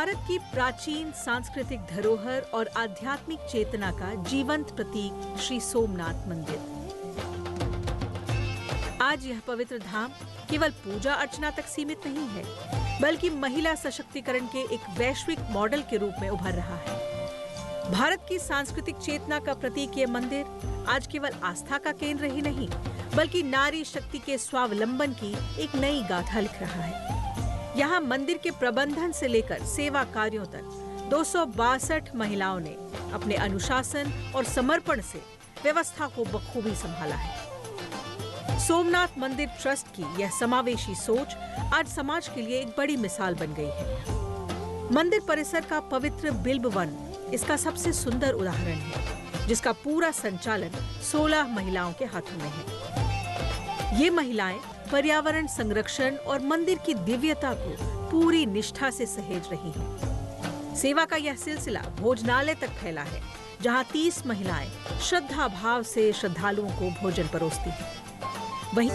भारत की प्राचीन सांस्कृतिक धरोहर और आध्यात्मिक चेतना का जीवंत प्रतीक श्री सोमनाथ मंदिर। आज यह पवित्र धाम केवल पूजा अर्चना तक सीमित नहीं है, बल्कि महिला सशक्तिकरण के एक वैश्विक मॉडल के रूप में उभर रहा है। भारत की सांस्कृतिक चेतना का प्रतीक ये मंदिर आज केवल आस्था का केंद्र ही नहीं, बल्कि नारी शक्ति के स्वावलंबन की एक नई गाथा लिख रहा है। यहाँ मंदिर के प्रबंधन से लेकर सेवा कार्यों तक 262 महिलाओं ने अपने अनुशासन और समर्पण से व्यवस्था को बखूबी संभाला है। सोमनाथ मंदिर ट्रस्ट की यह समावेशी सोच आज समाज के लिए एक बड़ी मिसाल बन गई है। मंदिर परिसर का पवित्र बिल्व वन इसका सबसे सुंदर उदाहरण है, जिसका पूरा संचालन 16 महिलाओं के हाथों में है। ये महिलाएं पर्यावरण संरक्षण और मंदिर की दिव्यता को पूरी निष्ठा से सहेज रही हैं। सेवा का यह सिलसिला भोजनालय तक फैला है, जहां 30 महिलाएं श्रद्धा भाव से श्रद्धालुओं को भोजन परोसती हैं। वहीं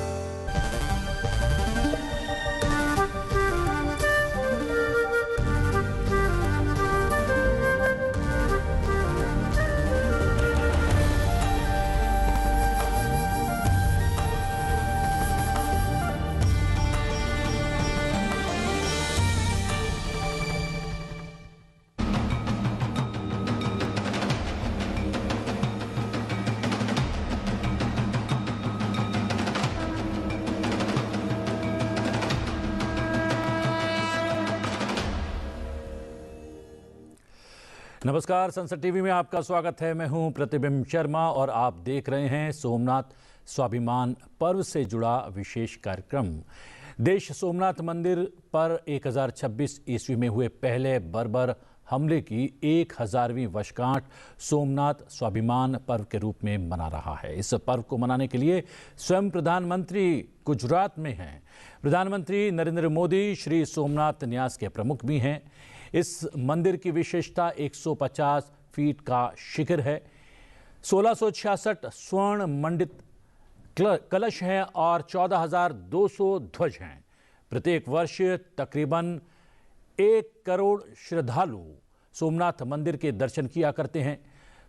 नमस्कार, संसद टीवी में आपका स्वागत है। मैं हूं प्रतिबिंब शर्मा और आप देख रहे हैं सोमनाथ स्वाभिमान पर्व से जुड़ा विशेष कार्यक्रम। देश सोमनाथ मंदिर पर 1026 ईस्वी में हुए पहले बर्बर हमले की 1000वीं वर्षगांठ सोमनाथ स्वाभिमान पर्व के रूप में मना रहा है। इस पर्व को मनाने के लिए स्वयं प्रधानमंत्री गुजरात में हैं। प्रधानमंत्री नरेंद्र मोदी श्री सोमनाथ न्यास के प्रमुख भी हैं। इस मंदिर की विशेषता 150 फीट का शिखर है, 1666 स्वर्ण मंडित कलश हैं और 14,200 ध्वज हैं। प्रत्येक वर्ष तकरीबन 1 करोड़ श्रद्धालु सोमनाथ मंदिर के दर्शन किया करते हैं।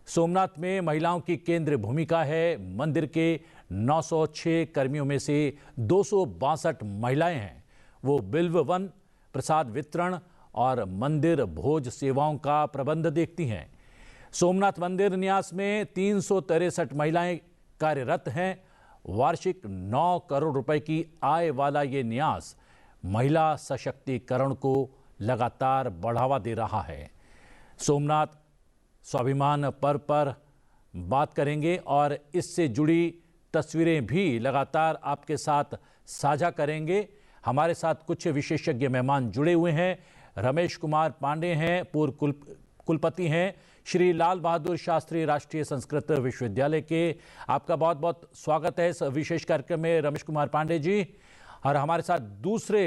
सोमनाथ में महिलाओं की केंद्रीय भूमिका है। मंदिर के 906 कर्मियों में से 262 महिलाएं हैं। वो बिल्व वन, प्रसाद वितरण और मंदिर भोज सेवाओं का प्रबंध देखती हैं। सोमनाथ मंदिर न्यास में 363 महिलाएं कार्यरत हैं। वार्षिक 9 करोड़ रुपए की आय वाला ये न्यास महिला सशक्तिकरण को लगातार बढ़ावा दे रहा है। सोमनाथ स्वाभिमान पर्व पर बात करेंगे और इससे जुड़ी तस्वीरें भी लगातार आपके साथ साझा करेंगे। हमारे साथ कुछ विशेषज्ञ मेहमान जुड़े हुए हैं। रमेश कुमार पांडे हैं, पूर्व कुलपति हैं श्री लाल बहादुर शास्त्री राष्ट्रीय संस्कृत विश्वविद्यालय के। आपका बहुत बहुत स्वागत है इस विशेष कार्यक्रम में रमेश कुमार पांडे जी। और हमारे साथ दूसरे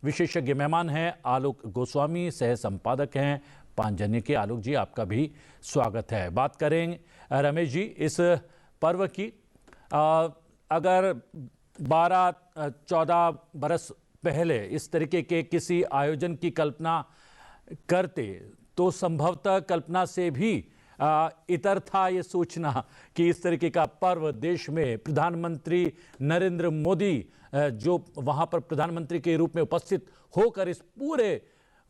विशेषज्ञ मेहमान हैं आलोक गोस्वामी, सह संपादक हैं पांचजन्य के। आलोक जी, आपका भी स्वागत है। बात करें रमेश जी इस पर्व की। अगर 12-14 बरस पहले इस तरीके के किसी आयोजन की कल्पना करते तो संभवतः कल्पना से भी इतर था ये सोचना कि इस तरीके का पर्व देश में प्रधानमंत्री नरेंद्र मोदी जो वहां पर प्रधानमंत्री के रूप में उपस्थित होकर इस पूरे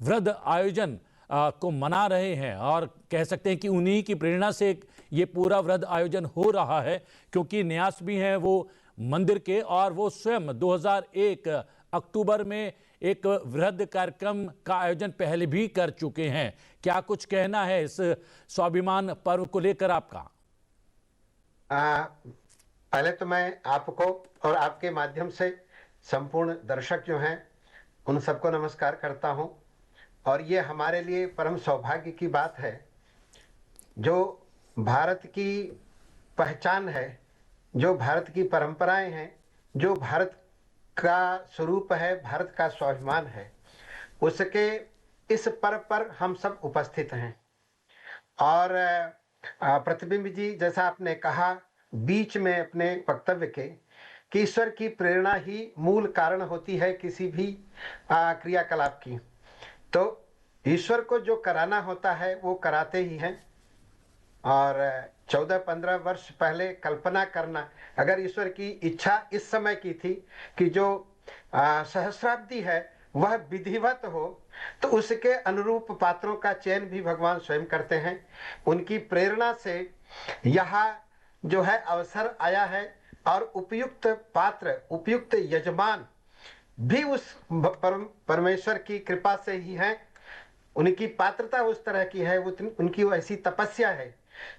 वृहद आयोजन को मना रहे हैं। और कह सकते हैं कि उन्हीं की प्रेरणा से ये पूरा वृहद आयोजन हो रहा है, क्योंकि न्यास भी हैं वो मंदिर के और वो स्वयं 2001 अक्टूबर में एक वृहद कार्यक्रम का आयोजन पहले भी कर चुके हैं। क्या कुछ कहना है इस स्वाभिमान पर्व को लेकर आपका? पहले तो मैं आपको और आपके माध्यम से संपूर्ण दर्शक जो हैं उन सबको नमस्कार करता हूं। और ये हमारे लिए परम सौभाग्य की बात है, जो भारत की पहचान है, जो भारत की परंपराएं हैं, जो भारत का स्वरूप है, भारत का स्वाभिमान है, उसके इस पर्व पर हम सब उपस्थित हैं। और प्रतिबिंब जी, जैसा आपने कहा बीच में अपने वक्तव्य के, कि ईश्वर की प्रेरणा ही मूल कारण होती है किसी भी क्रियाकलाप की। तो ईश्वर को जो कराना होता है वो कराते ही हैं। और 14-15 वर्ष पहले कल्पना करना, अगर ईश्वर की इच्छा इस समय की थी कि जो सहस्राब्दी है वह विधिवत हो, तो उसके अनुरूप पात्रों का चयन भी भगवान स्वयं करते हैं। उनकी प्रेरणा से यहाँ जो है अवसर आया है और उपयुक्त पात्र, उपयुक्त यजमान भी उस परमेश्वर की कृपा से ही है। उनकी पात्रता उस तरह की है, उनकी वैसी तपस्या है।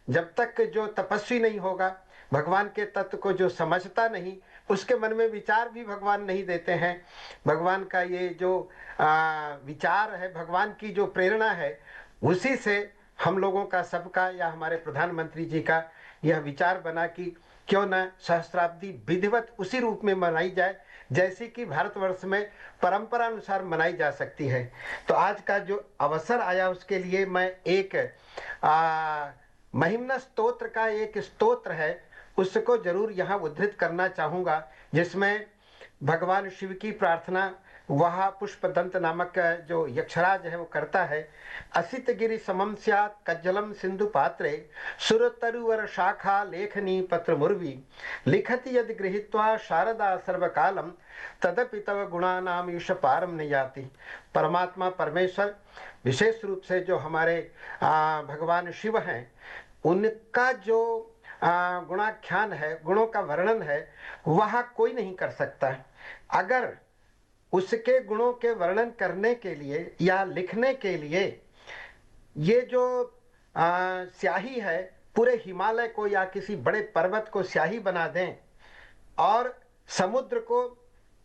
जब तक जो तपस्वी नहीं होगा, भगवान के तत्व को जो समझता नहीं, उसके मन में विचार भी भगवान नहीं देते हैं। भगवान का ये जो विचार है, भगवान की जो प्रेरणा है, उसी से हम लोगों का, सबका, या हमारे प्रधानमंत्री जी का यह विचार बना कि क्यों न सहस्त्राब्दी विधिवत उसी रूप में मनाई जाए जैसे कि भारतवर्ष में परंपरा अनुसार मनाई जा सकती है। तो आज का जो अवसर आया उसके लिए मैं एक महिम्न स्तोत्र का एक स्तोत्र है, उसको जरूर यहाँ उद्धृत करना चाहूंगा, जिसमें भगवान शिव की प्रार्थना वह पुष्पदंत नामक जो यक्षराज है वो करता है। असित गिरि समम स्यात् कज्जलम सिंधु पात्रे सुरतरुवर शाखा लेखनी पत्र मुर्वी लिखति यदि गृहीत्वा शारदा सर्वकालम तदपि तव गुणानाम ईश पारम न याति। परमात्मा परमेश्वर विशेष रूप से जो हमारे भगवान शिव हैं, उनका जो गुणाख्यान है, गुणों का वर्णन है, वह कोई नहीं कर सकता। अगर उसके गुणों के वर्णन करने के लिए या लिखने के लिए ये जो स्याही है, पूरे हिमालय को या किसी बड़े पर्वत को स्याही बना दें और समुद्र को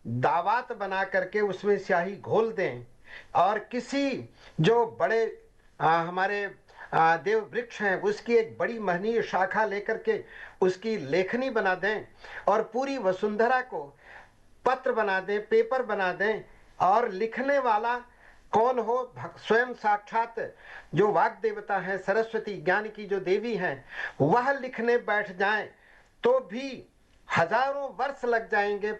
दावात बना करके उसमें स्याही घोल दें और किसी जो बड़े हमारे देव वृक्ष हैं उसकी एक बड़ी महनीय शाखा लेकर के उसकी लेखनी बना दें और पूरी वसुंधरा को पत्र बना दें, पेपर बना दें, और लिखने वाला कौन हो, स्वयं साक्षात जो वाग देवता है, सरस्वती ज्ञान की जो देवी हैं, वह लिखने बैठ जाएं तो भी हजारों वर्ष लग जाएंगे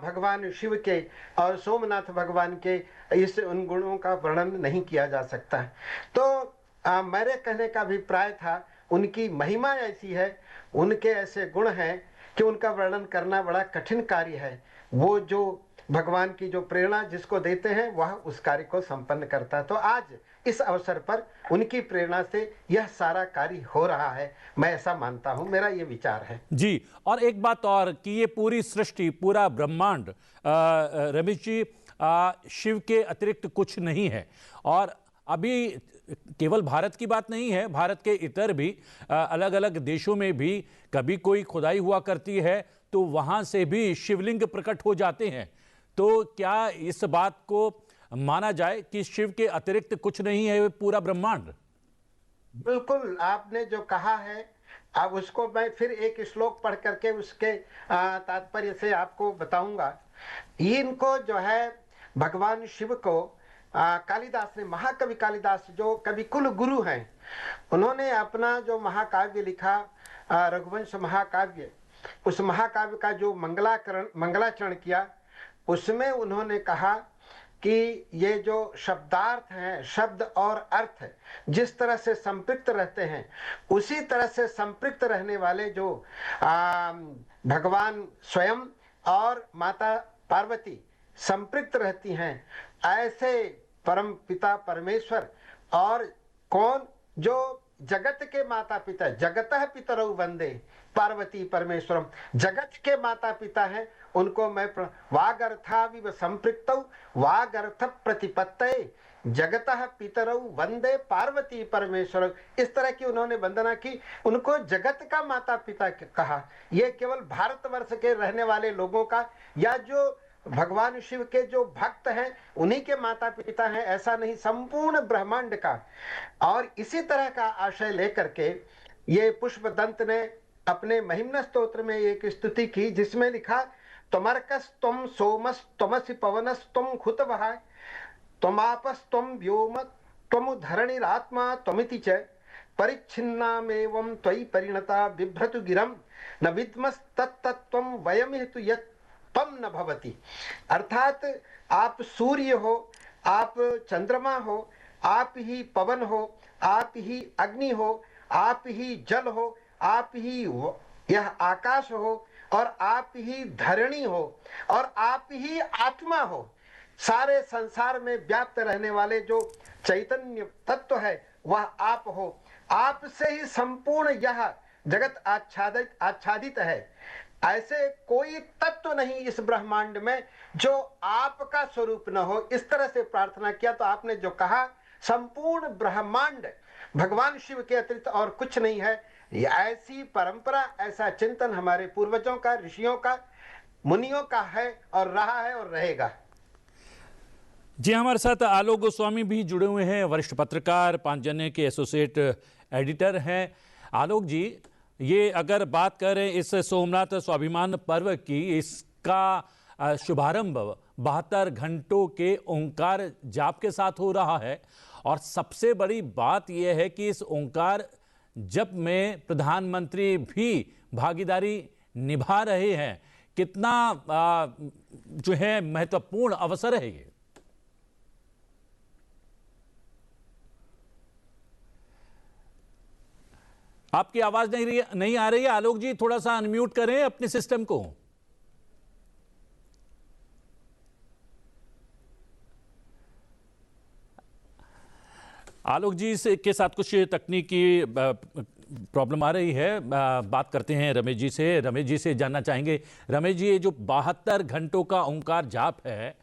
भगवान शिव के और सोमनाथ भगवान के इस उन गुणों का वर्णन नहीं किया जा सकता। तो मेरे कहने का अभिप्राय था, उनकी महिमा ऐसी है, उनके ऐसे गुण हैं कि उनका वर्णन करना बड़ा कठिन कार्य है। वो जो भगवान की जो प्रेरणा जिसको देते हैं वह उस कार्य को संपन्न करता है। तो आज इस अवसर पर उनकी प्रेरणा से यह सारा कार्य हो रहा है, मैं ऐसा मानता हूं, मेरा ये विचार है जी। और एक बात और कि ये पूरी सृष्टि, पूरा ब्रह्मांड रमेश जी, शिव के अतिरिक्त कुछ नहीं है। और अभी केवल भारत की बात नहीं है, भारत के इतर भी अलग अलग देशों में भी कभी कोई खुदाई हुआ करती है तो वहां से भी शिवलिंग प्रकट हो जाते हैं। तो क्या इस बात को माना जाए कि शिव के अतिरिक्त कुछ नहीं है पूरा ब्रह्मांड? बिल्कुल, आपने जो कहा है, अब उसको मैं फिर एक श्लोक पढ़ करके उसके तात्पर्य से आपको बताऊंगा। इनको जो है भगवान शिव को कालिदास ने, महाकवि कालिदास जो कवि कुल गुरु हैं, उन्होंने अपना जो महाकाव्य लिखा रघुवंश महाकाव्य, उस महाकाव्य का जो मंगलाचरण किया, उसमें उन्होंने कहा कि ये जो शब्दार्थ हैं, शब्द और अर्थ जिस तरह से संपृक्त रहते हैं, उसी तरह से संपृक्त रहने वाले जो भगवान स्वयं और माता पार्वती संपृक्त रहती हैं, ऐसे परम पिता परमेश्वर और कौन जो जगत के माता पिता, जगतः पितरौ वंदे पार्वती परमेश्वरम, जगत के माता पिता हैं, उनको मैं वागर्थाविव संपृक्तौ वागर्थ प्रतिपत्तये जगतः पितरौ वंदे पार्वती परमेश्वर, इस तरह की उन्होंने वंदना की, उनको जगत का माता पिता कहा। ये केवल भारतवर्ष के रहने वाले लोगों का या जो भगवान शिव के जो भक्त हैं उन्हीं के माता पिता हैं ऐसा नहीं, संपूर्ण ब्रह्मांड का। और इसी तरह का आशय लेकर के ये पुष्पदंत ने अपने महिम्न स्तोत्र में एक स्तुति की, जिसमें लिखा, त्वमर्कस त्वम सोमस त्वमसि पवनस त्वम खुतवः त्वमापस त्वम व्योम त्वम धरणिरात्मा त्वमिति च परिच्छिन्नामेवं त्वयि परिणता बिभ्रतु गिरं न विद्मस्तत्तत्त्वं वयमितु यत् तम न भवति। अर्थात आप सूर्य हो, आप चंद्रमा हो, आप ही पवन हो, आप ही अग्नि हो, आप ही जल हो, आप ही यह आकाश हो, और आप ही धरणी हो, और आप ही आत्मा हो। सारे संसार में व्याप्त रहने वाले जो चैतन्य तत्व है वह आप हो। आपसे ही संपूर्ण यह जगत आच्छादित है। ऐसे कोई तत्व नहीं इस ब्रह्मांड में जो आपका स्वरूप न हो। इस तरह से प्रार्थना किया तो आपने जो कहा संपूर्ण ब्रह्मांड भगवान शिव के अतिरिक्त और कुछ नहीं है। ऐसी परंपरा, ऐसा चिंतन हमारे पूर्वजों का, ऋषियों का, मुनियों का है और रहा है और रहेगा। जी, हमारे साथ आलोक गोस्वामी भी जुड़े हुए हैं, वरिष्ठ पत्रकार, पांचजन्य के एसोसिएट एडिटर हैं। आलोक जी, ये अगर बात करें इस सोमनाथ स्वाभिमान पर्व की, इसका शुभारंभ 72 घंटों के ओंकार जाप के साथ हो रहा है, और सबसे बड़ी बात यह है कि इस ओंकार जप में प्रधानमंत्री भी भागीदारी निभा रहे हैं। कितना जो है महत्वपूर्ण अवसर है ये। आपकी आवाज नहीं आ रही है आलोक जी, थोड़ा सा अनम्यूट करें अपने सिस्टम को। आलोक जी के साथ कुछ तकनीकी प्रॉब्लम आ रही है। बात करते हैं रमेश जी से। रमेश जी से जानना चाहेंगे, रमेश जी, ये जो 72 घंटों का ओंकार जाप है,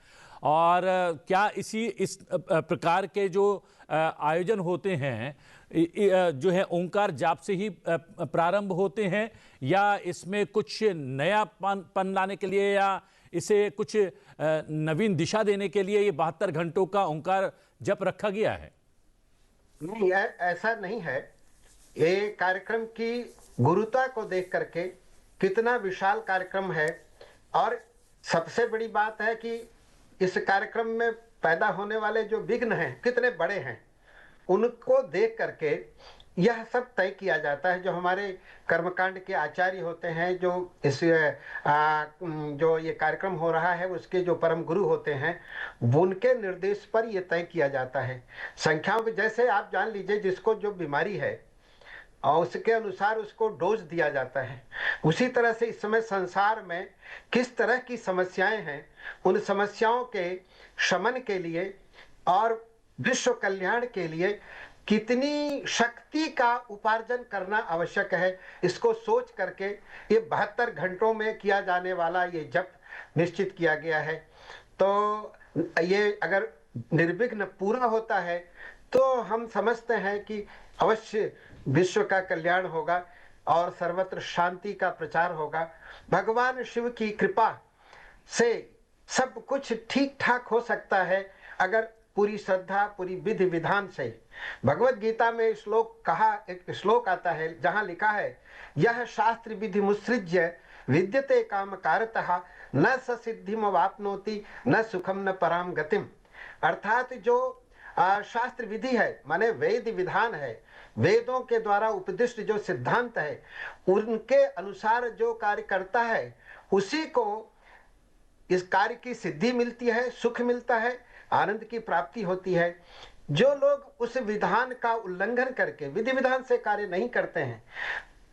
और क्या इस प्रकार के जो आयोजन होते हैं जो है ओंकार जाप से ही प्रारंभ होते हैं, या इसमें कुछ नयापन लाने के लिए या इसे कुछ नवीन दिशा देने के लिए ये 72 घंटों का ओंकार जप रखा गया है? नहीं, ऐसा नहीं है। ये कार्यक्रम की गुरुता को देख करके कितना विशाल कार्यक्रम है, और सबसे बड़ी बात है कि इस कार्यक्रम में पैदा होने वाले जो विघ्न हैं कितने बड़े हैं, उनको देख करके यह सब तय किया जाता है। जो हमारे कर्मकांड के आचार्य होते हैं, जो इस जो ये कार्यक्रम हो रहा है उसके जो परम गुरु होते हैं, उनके निर्देश पर यह तय किया जाता है। संख्याओं के जैसे आप जान लीजिए, जिसको जो बीमारी है और उसके अनुसार उसको डोज दिया जाता है। उसी तरह से इस समय संसार में किस तरह की समस्याएं हैं, उन समस्याओं के शमन के लिए और विश्व कल्याण के लिए कितनी शक्ति का उपार्जन करना आवश्यक है, इसको सोच करके ये 72 घंटों में किया जाने वाला ये जप निश्चित किया गया है। तो ये अगर निर्विघ्न पूरा होता है तो हम समझते हैं कि अवश्य विश्व का कल्याण होगा और सर्वत्र शांति का प्रचार होगा। भगवान शिव की कृपा से सब कुछ ठीक ठाक हो सकता है अगर पूरी श्रद्धा, पूरी विधि विधान से। भगवत गीता में एक श्लोक आता है जहां लिखा है, यह शास्त्र विधि मुत्सृज्य विद्यते काम कारतः न स सिद्धिम वाप्नोति न सुखम न पराम गतिम। अर्थात जो शास्त्र विधि है, माने वेद विधान है, वेदों के द्वारा उपदिष्ट जो सिद्धांत है, उनके अनुसार जो कार्य करता है उसी को इस कार्य की सिद्धि मिलती है, सुख मिलता है, आनंद की प्राप्ति होती है। जो लोग उस विधान का उल्लंघन करके विधि विधान से कार्य नहीं करते हैं,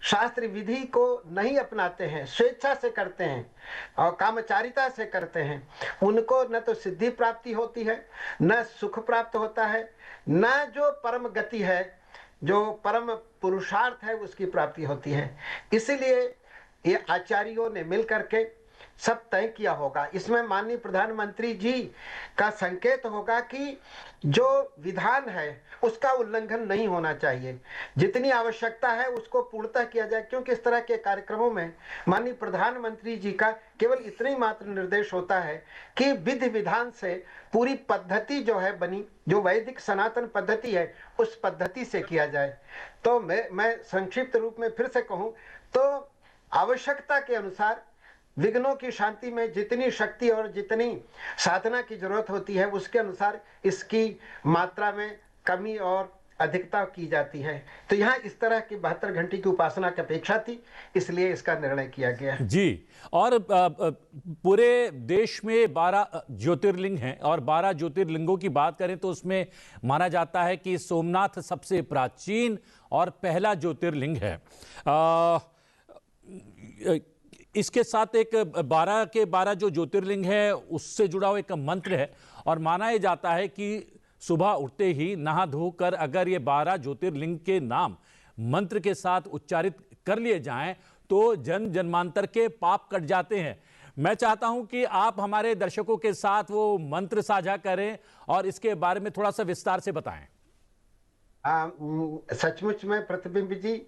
शास्त्र विधि को नहीं अपनाते हैं, स्वेच्छा से करते हैं और कामचारिता से करते हैं, उनको न तो सिद्धि प्राप्ति होती है, न सुख प्राप्त होता है, न जो परम गति है, जो परम पुरुषार्थ है उसकी प्राप्ति होती है। इसलिए ये आचार्यों ने मिल करके सब तय किया होगा। इसमें माननीय प्रधानमंत्री जी का संकेत होगा कि जो विधान है उसका उल्लंघन नहीं होना चाहिए, जितनी आवश्यकता है उसको पूर्णतः किया जाए। क्योंकि इस तरह के कार्यक्रमों में माननीय प्रधानमंत्री जी का केवल इतना ही मात्र निर्देश होता है कि विधि विधान से पूरी पद्धति जो है बनी, जो वैदिक सनातन पद्धति है, उस पद्धति से किया जाए। तो मैं संक्षिप्त रूप में फिर से कहूं तो आवश्यकता के अनुसार विघ्नों की शांति में जितनी शक्ति और जितनी साधना की जरूरत होती है उसके अनुसार इसकी मात्रा में कमी और अधिकता की जाती है। तो यहाँ इस तरह की 72 घंटे की उपासना की अपेक्षा थी, इसलिए इसका निर्णय किया गया। जी। और पूरे देश में 12 ज्योतिर्लिंग हैं और 12 ज्योतिर्लिंगों की बात करें तो उसमें माना जाता है कि सोमनाथ सबसे प्राचीन और पहला ज्योतिर्लिंग है। इसके साथ एक 12 के 12 जो ज्योतिर्लिंग है उससे जुड़ा हुआ एक मंत्र है और माना जाता है कि सुबह उठते ही नहा धोकर अगर ये 12 ज्योतिर्लिंग के नाम मंत्र के साथ उच्चारित कर लिए जाएं तो जन्म जन्मांतर के पाप कट जाते हैं। मैं चाहता हूं कि आप हमारे दर्शकों के साथ वो मंत्र साझा करें और इसके बारे में थोड़ा सा विस्तार से बताएं। सचमुच में प्रतिबिंब जी,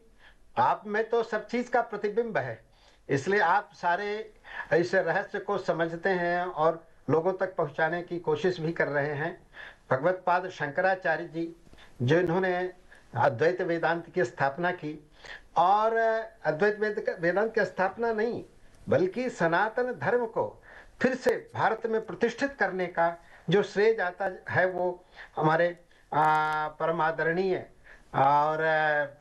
आप में तो सब चीज का प्रतिबिंब है, इसलिए आप सारे इस रहस्य को समझते हैं और लोगों तक पहुंचाने की कोशिश भी कर रहे हैं। भगवत पाद शंकराचार्य जी जो इन्होंने अद्वैत वेदांत की स्थापना की, और अद्वैत वेदांत की स्थापना नहीं बल्कि सनातन धर्म को फिर से भारत में प्रतिष्ठित करने का जो श्रेय जाता है वो हमारे परम आदरणीय और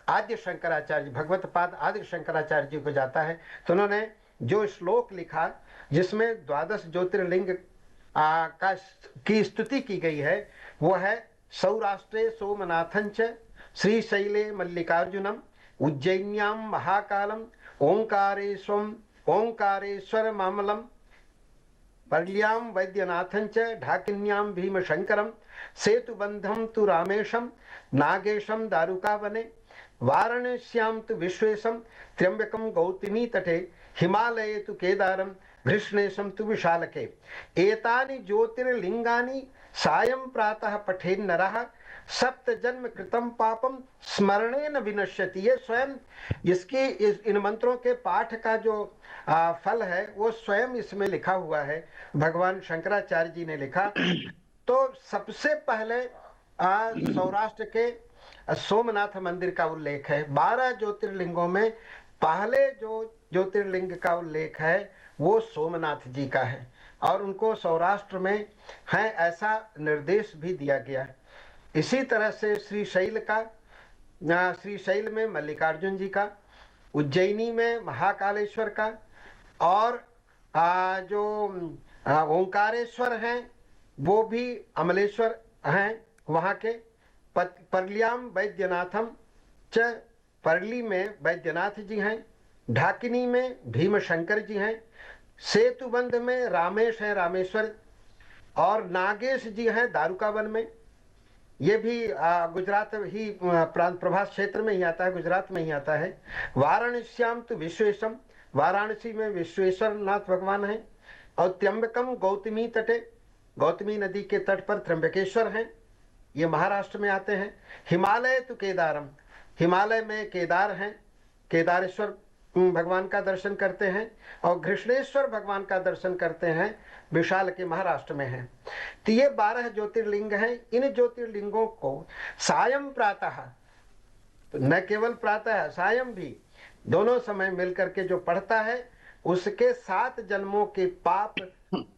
आद्य शंकराचार्य भगवत पाद आदि शंकराचार्य जी को जाता है। तो उन्होंने जो श्लोक लिखा जिसमें 12 ज्योतिर्लिंग की स्तुति की गई है वो है सौराष्ट्रे सोमनाथंच श्रीशैले मल्लिकार्जुनम उज्जैन्यां महाकालम ओंकारेश्वर मामलम पर्ल्यां वैद्यनाथंच ढाकिन्यां भीमशंकरम सेतुबंधम तु रामेशम नागेशम दारुकावने वाराणस्यां तु विश्वेशम त्र्यंबकम गौतमी तटे हिमालये तु केदारम घृष्णेशम तु विशालके एतानि ज्योतिर्लिंगानि सायं प्रातः पठेन् नरः सप्त जन्म कृतम पापम स्मरणेन विनश्यति। ये स्वयं इसकी इन मंत्रों के पाठ का जो फल है वो स्वयं इसमें लिखा हुआ है, भगवान शंकराचार्य जी ने लिखा। तो सबसे पहले सौराष्ट्र के सोमनाथ मंदिर का उल्लेख है। 12 ज्योतिर्लिंगों में पहले जो ज्योतिर्लिंग का उल्लेख है वो सोमनाथ जी का है और उनको सौराष्ट्र में है ऐसा निर्देश भी दिया गया है। इसी तरह से श्रीशैल में मल्लिकार्जुन जी का, उज्जैनी में महाकालेश्वर का, और जो ओंकारेश्वर हैं वो भी अमलेश्वर हैं वहाँ के। पर्ल्याम वैद्यनाथम च, पर्ली में वैद्यनाथ जी हैं, ढाकिनी में भीमशंकर जी हैं, सेतुबंध में रामेश है रामेश्वर, और नागेश जी हैं दारुकावन में। ये भी गुजरात ही प्रांत प्रभास क्षेत्र में ही आता है, गुजरात में ही आता है। वाराणस्याम तो विश्वेशम, वाराणसी में विश्वेश्वर नाथ भगवान हैं, और त्र्यंबकम गौतमी तटे, गौतमी नदी के तट पर त्र्यंबकेश्वर हैं, ये महाराष्ट्र में आते हैं। हिमालय तो केदारम, हिमालय में केदार हैं, केदारेश्वर भगवान का दर्शन करते हैं, और घृष्णेश्वर भगवान का दर्शन करते हैं, विशाल के महाराष्ट्र में है। तो ये 12 ज्योतिर्लिंग हैं। इन ज्योतिर्लिंगों को सायं प्रातः, न केवल प्रातः सायं भी, दोनों समय मिलकर के जो पढ़ता है उसके 7 जन्मों के पाप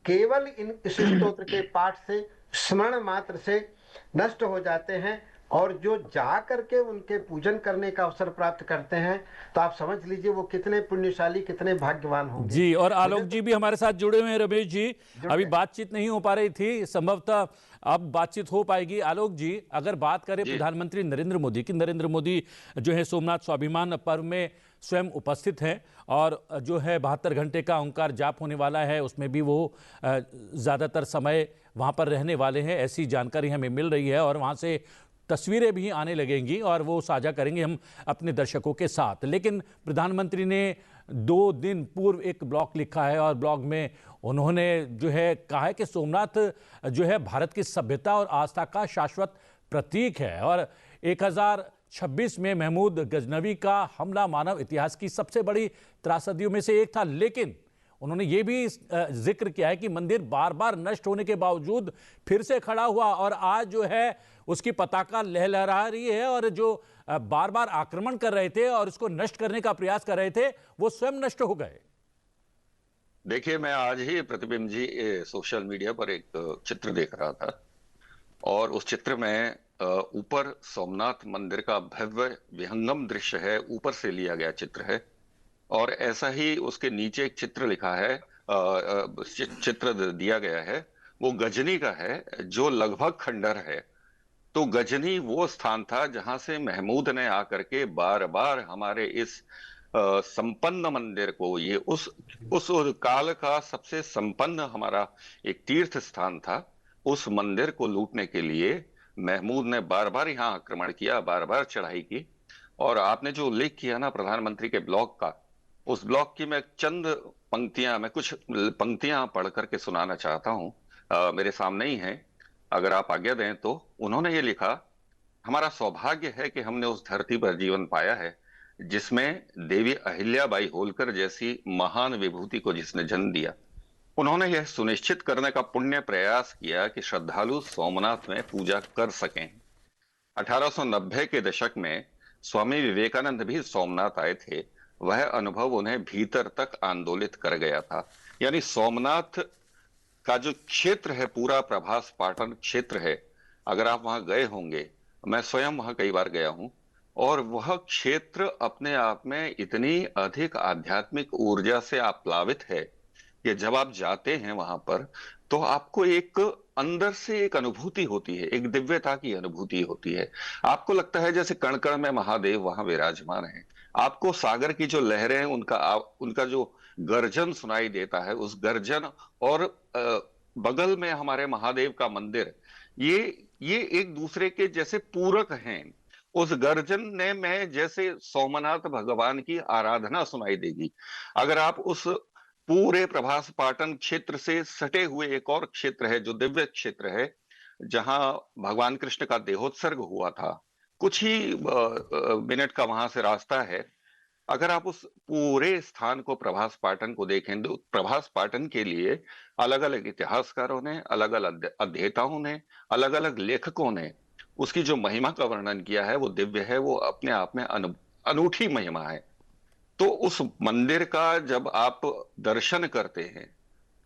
केवल इन स्तोत्र के पाठ से, स्मरण मात्र से नष्ट हो जाते हैं। और जो जा करके उनके पूजन करने का अवसर प्राप्त करते हैं तो आप समझ लीजिए वो कितने पुण्यशाली, कितने भाग्यवान होंगे। जी, और आलोक जी भी हमारे साथ जुड़े हुए हैं। रमेश जी, अभी बातचीत नहीं हो पा रही थी, संभवतः अब बातचीत हो पाएगी। आलोक जी, अगर बात करें प्रधानमंत्री नरेंद्र मोदी की, नरेंद्र मोदी जो है सोमनाथ स्वाभिमान पर्व में स्वयं उपस्थित हैं और जो है 72 घंटे का ओंकार जाप होने वाला है, उसमें भी वो ज़्यादातर समय वहाँ पर रहने वाले हैं, ऐसी जानकारी हमें मिल रही है। और वहाँ से तस्वीरें भी आने लगेंगी और वो साझा करेंगे हम अपने दर्शकों के साथ। लेकिन प्रधानमंत्री ने 2 दिन पूर्व एक ब्लॉग लिखा है और ब्लॉग में उन्होंने जो है कहा है कि सोमनाथ जो है भारत की सभ्यता और आस्था का शाश्वत प्रतीक है। और 1026 में महमूद गजनवी का हमला मानव इतिहास की सबसे बड़ी त्रासदियों में से एक था, लेकिन उन्होंने ये भी जिक्र किया है कि मंदिर बार बार नष्ट होने के बावजूद फिर से खड़ा हुआ और आज जो है उसकी पताका लहलहा रही है, और जो बार बार आक्रमण कर रहे थे और उसको नष्ट करने का प्रयास कर रहे थे वो स्वयं नष्ट हो गए। देखिए, मैं आज ही प्रतिबिंब जी सोशल मीडिया पर एक चित्र देख रहा था। और उस चित्र में ऊपर सोमनाथ मंदिर का भव्य विहंगम दृश्य है, ऊपर से लिया गया चित्र है। और ऐसा ही उसके नीचे एक चित्र लिखा है, चित्र दिया गया है, वो गजनी का है जो लगभग खंडर है। तो गजनी वो स्थान था जहां से महमूद ने आकर के बार बार हमारे इस संपन्न मंदिर को, ये उस काल का सबसे संपन्न हमारा एक तीर्थ स्थान था, उस मंदिर को लूटने के लिए महमूद ने बार बार यहाँ आक्रमण किया, बार बार चढ़ाई की। और आपने जो उल्लेख किया ना प्रधानमंत्री के ब्लॉग का, उस ब्लॉग की मैं चंद पंक्तियां, मैं कुछ पंक्तियां पढ़ करके सुनाना चाहता हूं। मेरे सामने ही है, अगर आप आज्ञा दें तो। उन्होंने ये लिखा, हमारा सौभाग्य है कि हमने उस धरती पर जीवन पाया है जिसमें देवी अहिल्याबाई होलकर जैसी महान विभूति को जिसने जन्म दिया। उन्होंने यह सुनिश्चित करने का पुण्य प्रयास किया कि श्रद्धालु सोमनाथ में पूजा कर सकें। 1890 के दशक में स्वामी विवेकानंद भी सोमनाथ आए थे। वह अनुभव उन्हें भीतर तक आंदोलित कर गया था। यानी सोमनाथ का जो क्षेत्र है, पूरा प्रभास पाटन क्षेत्र है, अगर आप वहां गए होंगे, मैं स्वयं वहां कई बार गया हूं, और वह क्षेत्र अपने आप में इतनी अधिक आध्यात्मिक ऊर्जा से आप्लावित है कि जब आप जाते हैं वहां पर तो आपको एक अंदर से एक अनुभूति होती है, एक दिव्यता की अनुभूति होती है। आपको लगता है जैसे कण कण में महादेव वहां विराजमान है। आपको सागर की जो लहरें हैं उनका जो गर्जन सुनाई देता है, उस गर्जन और बगल में हमारे महादेव का मंदिर, ये एक दूसरे के जैसे पूरक हैं। उस गर्जन ने में जैसे सोमनाथ भगवान की आराधना सुनाई देगी। अगर आप उस पूरे प्रभास पाटन क्षेत्र से सटे हुए एक और क्षेत्र है जो दिव्य क्षेत्र है, जहां भगवान कृष्ण का देहोत्सर्ग हुआ था, कुछ ही मिनट का वहां से रास्ता है। अगर आप उस पूरे स्थान को, प्रभास पाटन को देखें तो प्रभास पाटन के लिए अलग अलग इतिहासकारों ने, अलग अलग अध्येताओं ने, अलग अलग लेखकों ने उसकी जो महिमा का वर्णन किया है वो दिव्य है, वो अपने आप में अनूठी महिमा है। तो उस मंदिर का जब आप दर्शन करते हैं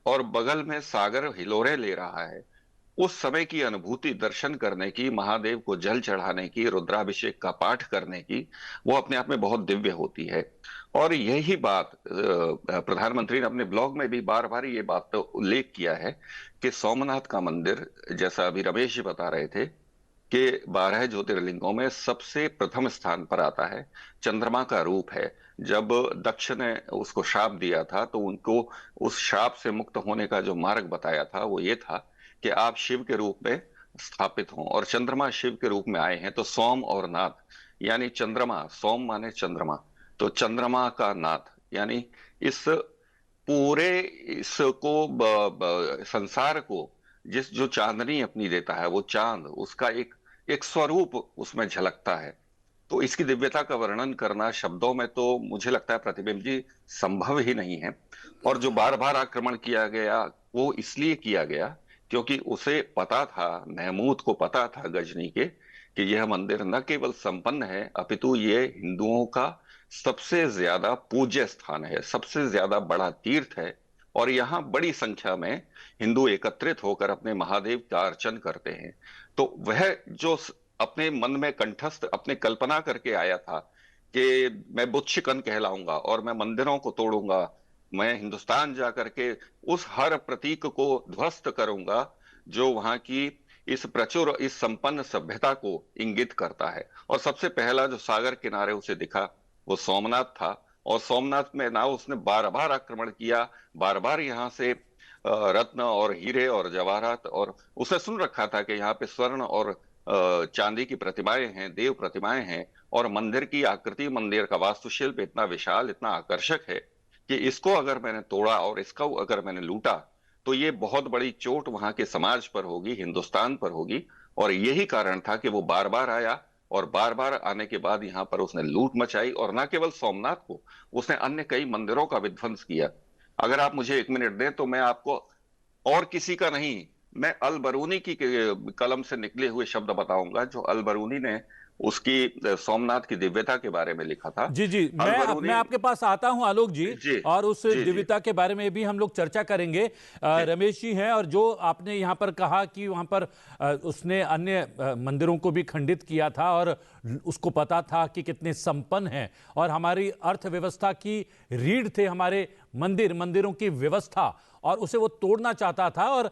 और बगल में सागर हिलोरे ले रहा है, उस समय की अनुभूति दर्शन करने की, महादेव को जल चढ़ाने की, रुद्राभिषेक का पाठ करने की, वो अपने आप में बहुत दिव्य होती है। और यही बात प्रधानमंत्री ने अपने ब्लॉग में भी बार बार ये बात तो उल्लेख किया है कि सोमनाथ का मंदिर, जैसा अभी रमेश जी बता रहे थे, कि 12 ज्योतिर्लिंगों में सबसे प्रथम स्थान पर आता है। चंद्रमा का रूप है। जब दक्ष ने उसको श्राप दिया था तो उनको उस श्राप से मुक्त होने का जो मार्ग बताया था वो ये था कि आप शिव के रूप में स्थापित हों, और चंद्रमा शिव के रूप में आए हैं। तो सोम और नाथ, यानी चंद्रमा, सोम माने चंद्रमा, तो चंद्रमा का नाथ, यानी इस पूरे इसको संसार को जिस जो चांदनी अपनी देता है, वो चांद, उसका एक एक स्वरूप उसमें झलकता है। तो इसकी दिव्यता का वर्णन करना शब्दों में तो मुझे लगता है प्रतिबिंब जी संभव ही नहीं है। और जो बार बार आक्रमण किया गया वो इसलिए किया गया क्योंकि उसे पता था, महमूद को पता था गजनी के, कि यह मंदिर न केवल संपन्न है अपितु ये हिंदुओं का सबसे ज्यादा पूज्य स्थान है, सबसे ज्यादा बड़ा तीर्थ है। और यहाँ बड़ी संख्या में हिंदू एकत्रित होकर अपने महादेव का अर्चन करते हैं। तो वह जो अपने मन में कंठस्थ अपने कल्पना करके आया था कि मैं बुत शिकन कहलाऊंगा और मैं मंदिरों को तोड़ूंगा, मैं हिंदुस्तान जा करके उस हर प्रतीक को ध्वस्त करूंगा जो वहां की इस प्रचुर, इस संपन्न सभ्यता को इंगित करता है। और सबसे पहला जो सागर किनारे उसे दिखा वो सोमनाथ था। और सोमनाथ में ना उसने बार बार आक्रमण किया, बार बार यहाँ से रत्न और हीरे और जवाहरात, और उसने सुन रखा था कि यहाँ पे स्वर्ण और चांदी की प्रतिमाएं हैं, देव प्रतिमाएं हैं, और मंदिर की आकृति, मंदिर का वास्तुशिल्प इतना विशाल, इतना आकर्षक है कि इसको अगर मैंने तोड़ा और इसको अगर मैंने लूटा तो ये बहुत बड़ी चोट वहां के समाज पर होगी, हिंदुस्तान पर होगी। और यही कारण था कि वो बार बार आया, और बार बार आने के बाद यहाँ पर उसने लूट मचाई, और न केवल सोमनाथ को, उसने अन्य कई मंदिरों का विध्वंस किया। अगर आप मुझे 1 मिनट दें तो मैं आपको और किसी का नहीं, मैं अल बरूनी की कलम से निकले हुए शब्द बताऊंगा, जो अल बरूनी ने उसकी सोमनाथ की दिव्यता के बारे में लिखा था। जी जी, मैं आपके पास आता हूं आलोक जी, जी और उस जी दिव्यता के बारे में भी हम लोग चर्चा करेंगे। रमेश जी हैं, और जो आपने यहाँ पर कहा कि वहाँ पर उसने अन्य मंदिरों को भी खंडित किया था और उसको पता था कि कितने संपन्न हैं और हमारी अर्थव्यवस्था की रीढ़ थे हमारे मंदिरों की व्यवस्था, और उसे वो तोड़ना चाहता था। और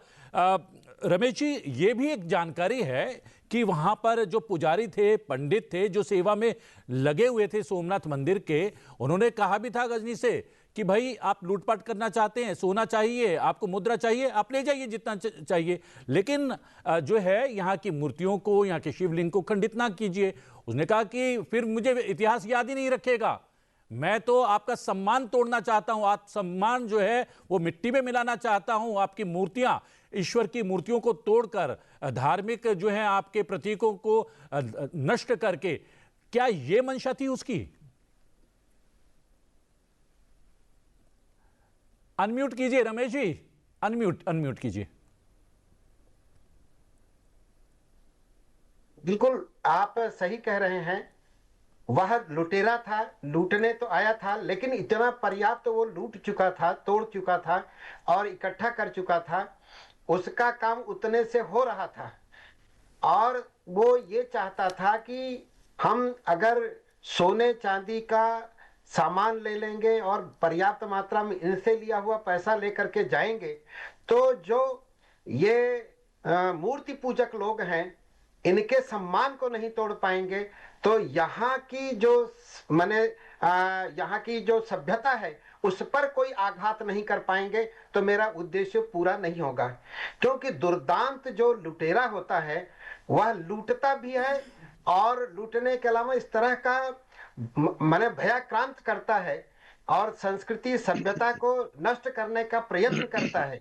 रमेश जी, ये भी एक जानकारी है कि वहां पर जो पुजारी थे, पंडित थे, जो सेवा में लगे हुए थे सोमनाथ मंदिर के, उन्होंने कहा भी था गजनी से कि भाई आप लूटपाट करना चाहते हैं, सोना चाहिए, आपको मुद्रा चाहिए, आप ले जाइए जितना चाहिए, लेकिन जो है यहाँ की मूर्तियों को, यहाँ के शिवलिंग को खंडित ना कीजिए। उसने कहा कि फिर मुझे इतिहास याद ही नहीं रखेगा, मैं तो आपका सम्मान तोड़ना चाहता हूं, आप सम्मान जो है वो मिट्टी में मिलाना चाहता हूं, आपकी मूर्तियां, ईश्वर की मूर्तियों को तोड़कर, धार्मिक जो है आपके प्रतीकों को नष्ट करके। क्या यह मंशा थी उसकी? अनम्यूट कीजिए रमेश जी, अनम्यूट कीजिए। बिल्कुल आप सही कह रहे हैं। वह लुटेरा था, लूटने तो आया था, लेकिन इतना पर्याप्त तो वो लूट चुका था, तोड़ चुका था और इकट्ठा कर चुका था। उसका काम उतने से हो रहा था और वो ये चाहता था कि हम अगर सोने चांदी का सामान ले लेंगे और पर्याप्त मात्रा में इनसे लिया हुआ पैसा लेकर के जाएंगे, तो जो ये मूर्ति पूजक लोग हैं, इनके सम्मान को नहीं तोड़ पाएंगे, तो यहाँ की जो माने यहाँ की जो सभ्यता है उस पर कोई आघात नहीं कर पाएंगे, तो मेरा उद्देश्य पूरा नहीं होगा। क्योंकि दुर्दांत जो लुटेरा होता है वह लूटता भी है और लूटने के अलावा इस तरह का माने भयाक्रांत करता है और संस्कृति सभ्यता को नष्ट करने का प्रयत्न करता है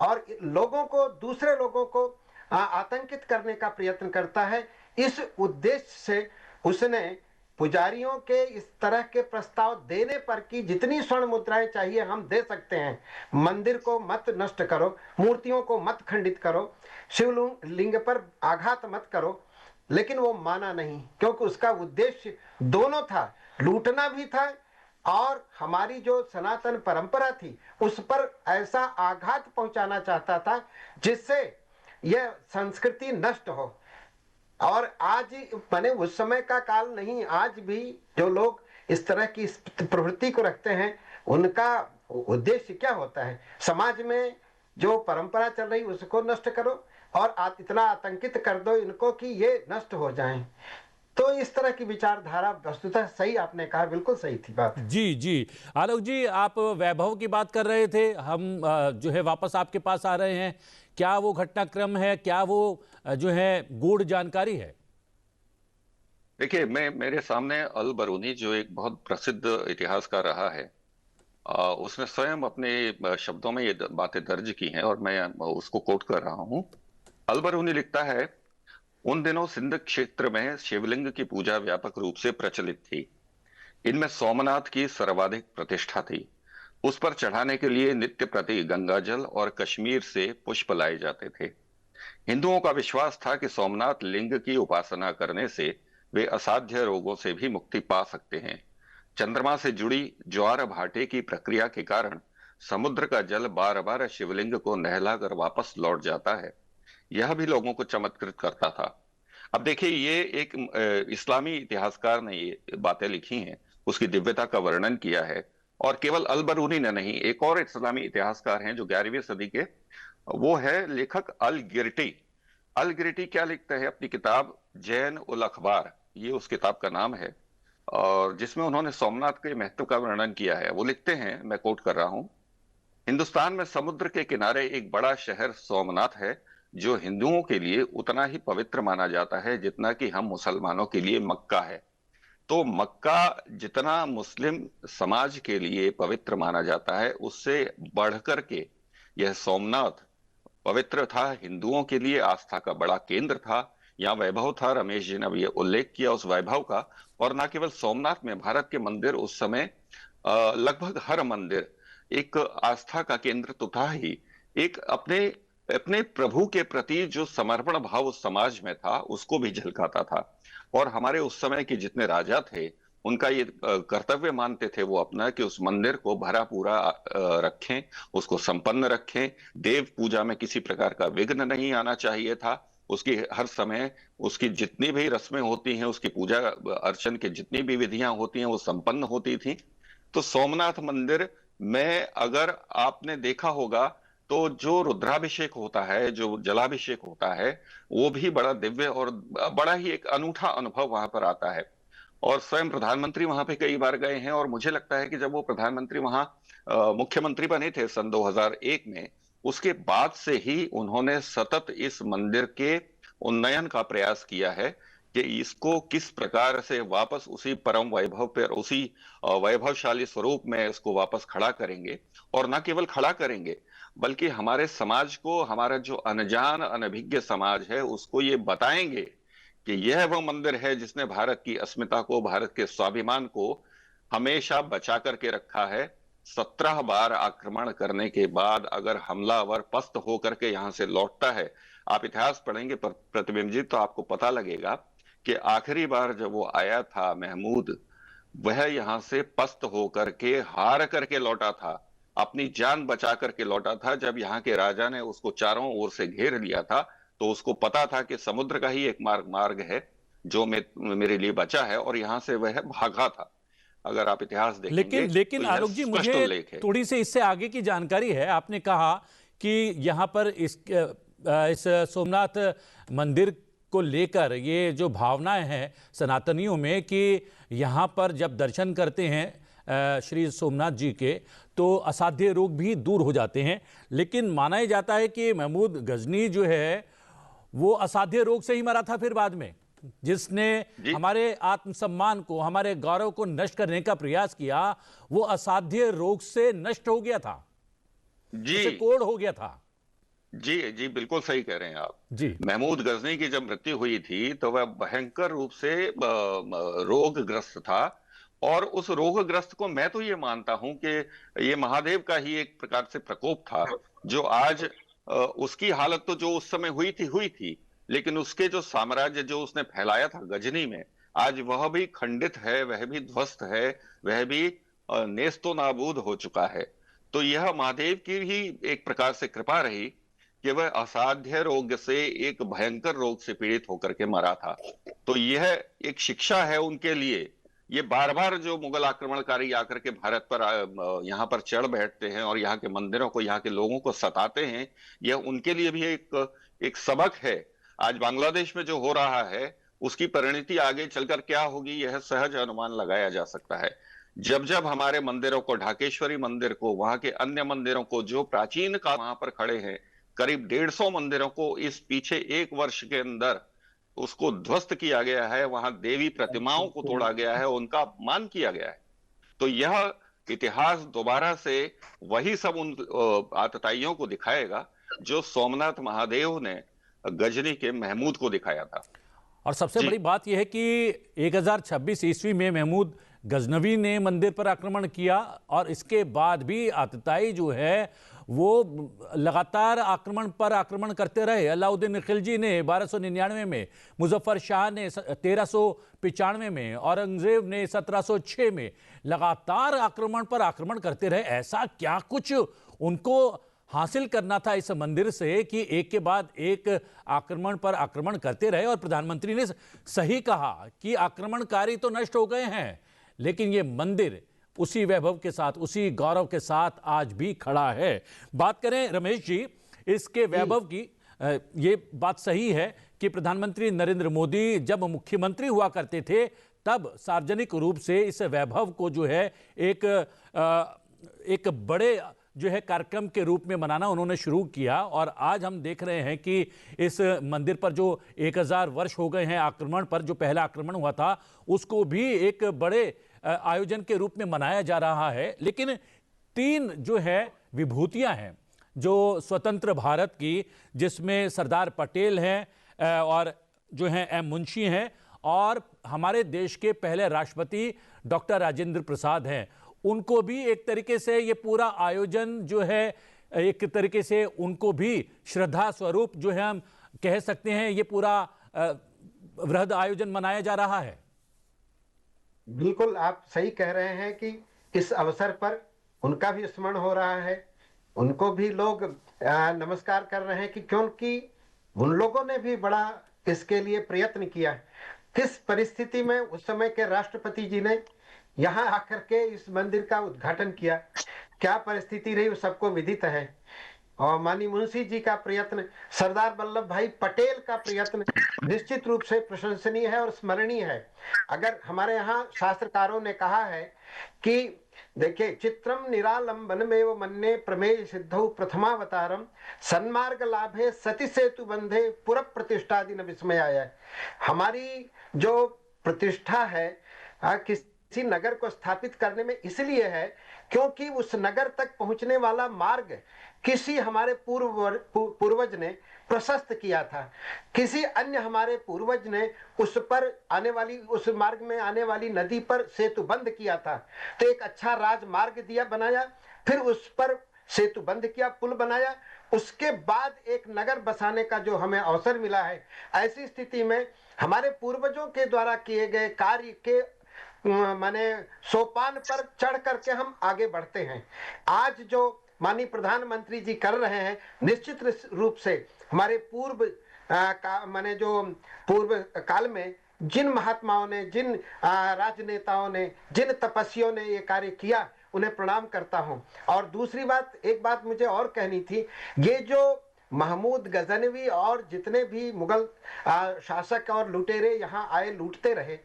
और लोगों को, दूसरे लोगों को आतंकित करने का प्रयत्न करता है। इस उद्देश्य से उसने पुजारियों के इस तरह के प्रस्ताव देने पर कि जितनी स्वर्ण मुद्राएं चाहिए हम दे सकते हैं, मंदिर को मत नष्ट करो, मूर्तियों को मत खंडित करो, शिवलिंग पर आघात मत करो, लेकिन वो माना नहीं, क्योंकि उसका उद्देश्य दोनों था, लूटना भी था और हमारी जो सनातन परंपरा थी उस पर ऐसा आघात पहुंचाना चाहता था जिससे यह संस्कृति नष्ट हो। और आज माने उस समय का काल नहीं, आज भी जो लोग इस तरह की प्रवृत्ति को रखते हैं उनका उद्देश्य क्या होता है, समाज में जो परंपरा चल रही उसको नष्ट करो और इतना आतंकित कर दो इनको कि ये नष्ट हो जाएं। तो इस तरह की विचारधारा वस्तुतः सही आपने कहा, बिल्कुल सही थी बात। जी जी, आलोक जी, आप वैभव की बात कर रहे थे, हम जो है वापस आपके पास आ रहे हैं। क्या वो घटनाक्रम है, क्या वो जो है गूढ़ जानकारी है? देखिए, मेरे सामने अल बरूनी जो एक बहुत प्रसिद्ध इतिहासकार रहा है, उसने स्वयं अपने शब्दों में ये बातें दर्ज की हैं और मैं उसको कोट कर रहा हूं। अल बरूनी लिखता है, उन दिनों सिंध क्षेत्र में शिवलिंग की पूजा व्यापक रूप से प्रचलित थी। इनमें सोमनाथ की सर्वाधिक प्रतिष्ठा थी। उस पर चढ़ाने के लिए नित्य प्रति गंगाजल और कश्मीर से पुष्प लाए जाते थे। हिंदुओं का विश्वास था कि सोमनाथ लिंग की उपासना करने से वे असाध्य रोगों से भी मुक्ति पा सकते हैं। चंद्रमा से जुड़ी ज्वार भाटे की प्रक्रिया के कारण समुद्र का जल बार बार शिवलिंग को नहलाकर वापस लौट जाता है। यह भी लोगों को चमत्कृत करता था। अब देखिए, ये एक इस्लामी इतिहासकार ने ये बातें लिखी हैं, उसकी दिव्यता का वर्णन किया है, और केवल अल बरूनी ने नहीं, एक और इस्लामी इतिहासकार हैं जो 11वीं सदी के, वो है लेखक अल गिरटी। अल गिरटी क्या लिखते हैं अपनी किताब जैन उल अखबार, ये उस किताब का नाम है, और जिसमें उन्होंने सोमनाथ के महत्व का वर्णन किया है। वो लिखते हैं, मैं कोट कर रहा हूं, हिंदुस्तान में समुद्र के किनारे एक बड़ा शहर सोमनाथ है जो हिंदुओं के लिए उतना ही पवित्र माना जाता है जितना कि हम मुसलमानों के लिए मक्का है। तो मक्का जितना मुस्लिम समाज के लिए पवित्र माना जाता है, उससे बढ़कर के यह सोमनाथ पवित्र था, हिंदुओं के लिए आस्था का बड़ा केंद्र था। यहाँ वैभव था, रमेश जी ने अभी उल्लेख किया उस वैभव का। और न केवल सोमनाथ में, भारत के मंदिर उस समय लगभग हर मंदिर एक आस्था का केंद्र तो था ही, एक अपने अपने प्रभु के प्रति जो समर्पण भाव उस समाज में था उसको भी झलकाता था। और हमारे उस समय के जितने राजा थे उनका ये कर्तव्य मानते थे वो अपना कि उस मंदिर को भरा पूरा रखें, उसको संपन्न रखें। देव पूजा में किसी प्रकार का विघ्न नहीं आना चाहिए था। उसकी हर समय उसकी जितनी भी रस्में होती हैं, उसकी पूजा अर्चन की जितनी भी विधियां होती हैं वो संपन्न होती थी। तो सोमनाथ मंदिर में अगर आपने देखा होगा तो जो रुद्राभिषेक होता है, जो जलाभिषेक होता है, वो भी बड़ा दिव्य और बड़ा ही एक अनूठा अनुभव वहां पर आता है। और स्वयं प्रधानमंत्री वहां पे कई बार गए हैं और मुझे लगता है कि जब वो प्रधानमंत्री वहां मुख्यमंत्री बने थे सन 2001 में, उसके बाद से ही उन्होंने सतत इस मंदिर के उन्नयन का प्रयास किया है कि इसको किस प्रकार से वापस उसी परम वैभव पर, उसी वैभवशाली स्वरूप में इसको वापस खड़ा करेंगे। और न केवल खड़ा करेंगे बल्कि हमारे समाज को, हमारा जो अनजान अनभिज्ञ समाज है उसको ये बताएंगे कि यह वह मंदिर है जिसने भारत की अस्मिता को, भारत के स्वाभिमान को हमेशा बचा करके रखा है। 17 बार आक्रमण करने के बाद अगर हमलावर पस्त होकर के यहां से लौटता है, आप इतिहास पढ़ेंगे प्रतिबिंब जी तो आपको पता लगेगा कि आखिरी बार जब वो आया था महमूद, वह यहां से पस्त होकर के हार करके लौटा था, अपनी जान बचा करके लौटा था। जब यहाँ के राजा ने उसको चारों ओर से घेर लिया था तो उसको पता था कि समुद्र का ही एक मार्ग है जो मेरे लिए बचा है, और यहां से वह भागा था। अगर आप इतिहास देखेंगे लेकिन तो आलोक जी, मुझे थोड़ी सी इससे आगे की जानकारी है। आपने कहा कि यहाँ पर इस सोमनाथ मंदिर को लेकर ये जो भावनाएं हैं सनातनियों में कि यहाँ पर जब दर्शन करते हैं श्री सोमनाथ जी के तो असाध्य रोग भी दूर हो जाते हैं। लेकिन माना ही जाता है कि महमूद गजनी जो है वो असाध्य रोग से ही मरा था फिर बाद में, जिसने हमारे आत्मसम्मान को, हमारे गौरव को नष्ट करने का प्रयास किया, वो असाध्य रोग से नष्ट हो गया था जी, उसे कोड़ हो गया था। जी जी, बिल्कुल सही कह रहे हैं आप जी। महमूद गजनी की जब मृत्यु हुई थी तो वह भयंकर रूप से रोगग्रस्त था। और उस रोगग्रस्त को मैं तो ये मानता हूं कि ये महादेव का ही एक प्रकार से प्रकोप था, जो आज उसकी हालत तो जो उस समय हुई थी, लेकिन उसके जो साम्राज्य जो उसने फैलाया था गजनी में, आज वह भी खंडित है, वह भी ध्वस्त है, वह भी नेस्तो नाबूद हो चुका है। तो यह महादेव की ही एक प्रकार से कृपा रही कि वह असाध्य रोग से, एक भयंकर रोग से पीड़ित होकर के मरा था। तो यह एक शिक्षा है उनके लिए। ये बार बार जो मुगल आक्रमणकारी आकर के भारत पर यहाँ पर चढ़ बैठते हैं और यहाँ के मंदिरों को, यहाँ के लोगों को सताते हैं, यह उनके लिए भी एक सबक है। आज बांग्लादेश में जो हो रहा है उसकी परिणति आगे चलकर क्या होगी यह सहज अनुमान लगाया जा सकता है। जब जब हमारे मंदिरों को, ढाकेश्वरी मंदिर को, वहां के अन्य मंदिरों को जो प्राचीन काल वहां पर खड़े हैं, करीब 150 मंदिरों को इस पीछे 1 वर्ष के अंदर उसको ध्वस्त किया गया है, वहां देवी प्रतिमाओं को तोड़ा गया है, उनका अपमान किया गया है। तो यह इतिहास दोबारा से वही सब उन आतताइयों को दिखाएगा जो सोमनाथ महादेव ने गजनी के महमूद को दिखाया था। और सबसे बड़ी बात यह है कि 1026 ईस्वी में महमूद गजनवी ने मंदिर पर आक्रमण किया और इसके बाद भी आतताई जो है वो लगातार आक्रमण पर आक्रमण करते रहे। अलाउद्दीन खिलजी ने 1299 में, मुजफ्फर शाह ने 1395 में, औरंगजेब ने 1706 में लगातार आक्रमण पर आक्रमण करते रहे। ऐसा क्या कुछ उनको हासिल करना था इस मंदिर से कि एक के बाद एक आक्रमण पर आक्रमण करते रहे? और प्रधानमंत्री ने सही कहा कि आक्रमणकारी तो नष्ट हो गए हैं, लेकिन ये मंदिर उसी वैभव के साथ, उसी गौरव के साथ आज भी खड़ा है। बात करें रमेश जी इसके वैभव की, ये बात सही है कि प्रधानमंत्री नरेंद्र मोदी जब मुख्यमंत्री हुआ करते थे तब सार्वजनिक रूप से इस वैभव को जो है एक बड़े जो है कार्यक्रम के रूप में मनाना उन्होंने शुरू किया। और आज हम देख रहे हैं कि इस मंदिर पर जो 1000 वर्ष हो गए हैं आक्रमण पर, जो पहला आक्रमण हुआ था उसको भी एक बड़े आयोजन के रूप में मनाया जा रहा है। लेकिन 3 जो है विभूतियां हैं जो स्वतंत्र भारत की, जिसमें सरदार पटेल हैं और जो हैं एम मुंशी हैं और हमारे देश के पहले राष्ट्रपति डॉक्टर राजेंद्र प्रसाद हैं, उनको भी एक तरीके से ये पूरा आयोजन जो है एक तरीके से उनको भी श्रद्धा स्वरूप जो है हम कह सकते हैं ये पूरा वृहद आयोजन मनाया जा रहा है। बिल्कुल आप सही कह रहे हैं कि इस अवसर पर उनका भी स्मरण हो रहा है, उनको भी लोग नमस्कार कर रहे हैं कि क्योंकि उन लोगों ने भी बड़ा इसके लिए प्रयत्न किया। किस परिस्थिति में उस समय के राष्ट्रपति जी ने यहाँ आकर के इस मंदिर का उद्घाटन किया, क्या परिस्थिति रही वो सबको विदित है। और माननीय मुंशी जी का प्रयत्न, सरदार वल्लभ भाई पटेल का प्रयत्न निश्चित रूप से प्रशंसनीय है और स्मरणीय है। अगर हमारे यहाँ शास्त्रकारों ने कहा है कि देखिए, चित्रम निरालंबनमेव मन्ये प्रमेय सिद्धौ प्रथमावतारम सन्मार्ग लाभे सती सेतु बंधे पुर प्रतिष्ठादि न विस्मयाय। हमारी जो प्रतिष्ठा है किसी नगर को स्थापित करने में इसलिए है क्योंकि उस नगर तक पहुंचने वाला मार्ग किसी हमारे पूर्वज ने प्रशस्त किया था, किसी अन्य हमारे पूर्वज ने उस पर आने वाली, उस मार्ग में आने वाली नदी पर सेतु बंद किया था। तो एक अच्छा राजमार्ग दिया, बनाया, फिर उस पर सेतु बंद किया, पुल बनाया, उसके बाद एक नगर बसाने का जो हमें अवसर मिला है। ऐसी स्थिति में हमारे पूर्वजों के द्वारा किए गए कार्य के माने सोपान पर चढ़ करके हम आगे बढ़ते हैं। आज जो माननीय प्रधानमंत्री जी कर रहे हैं, निश्चित रूप से हमारे पूर्व माने जो पूर्व काल में जिन महात्माओं ने, जिन राजनेताओं ने, जिन तपस्वियों ने ये कार्य किया, उन्हें प्रणाम करता हूं। और दूसरी बात, एक बात मुझे और कहनी थी, ये जो महमूद गजनवी और जितने भी मुगल शासक और लुटेरे यहाँ आए, लूटते रहे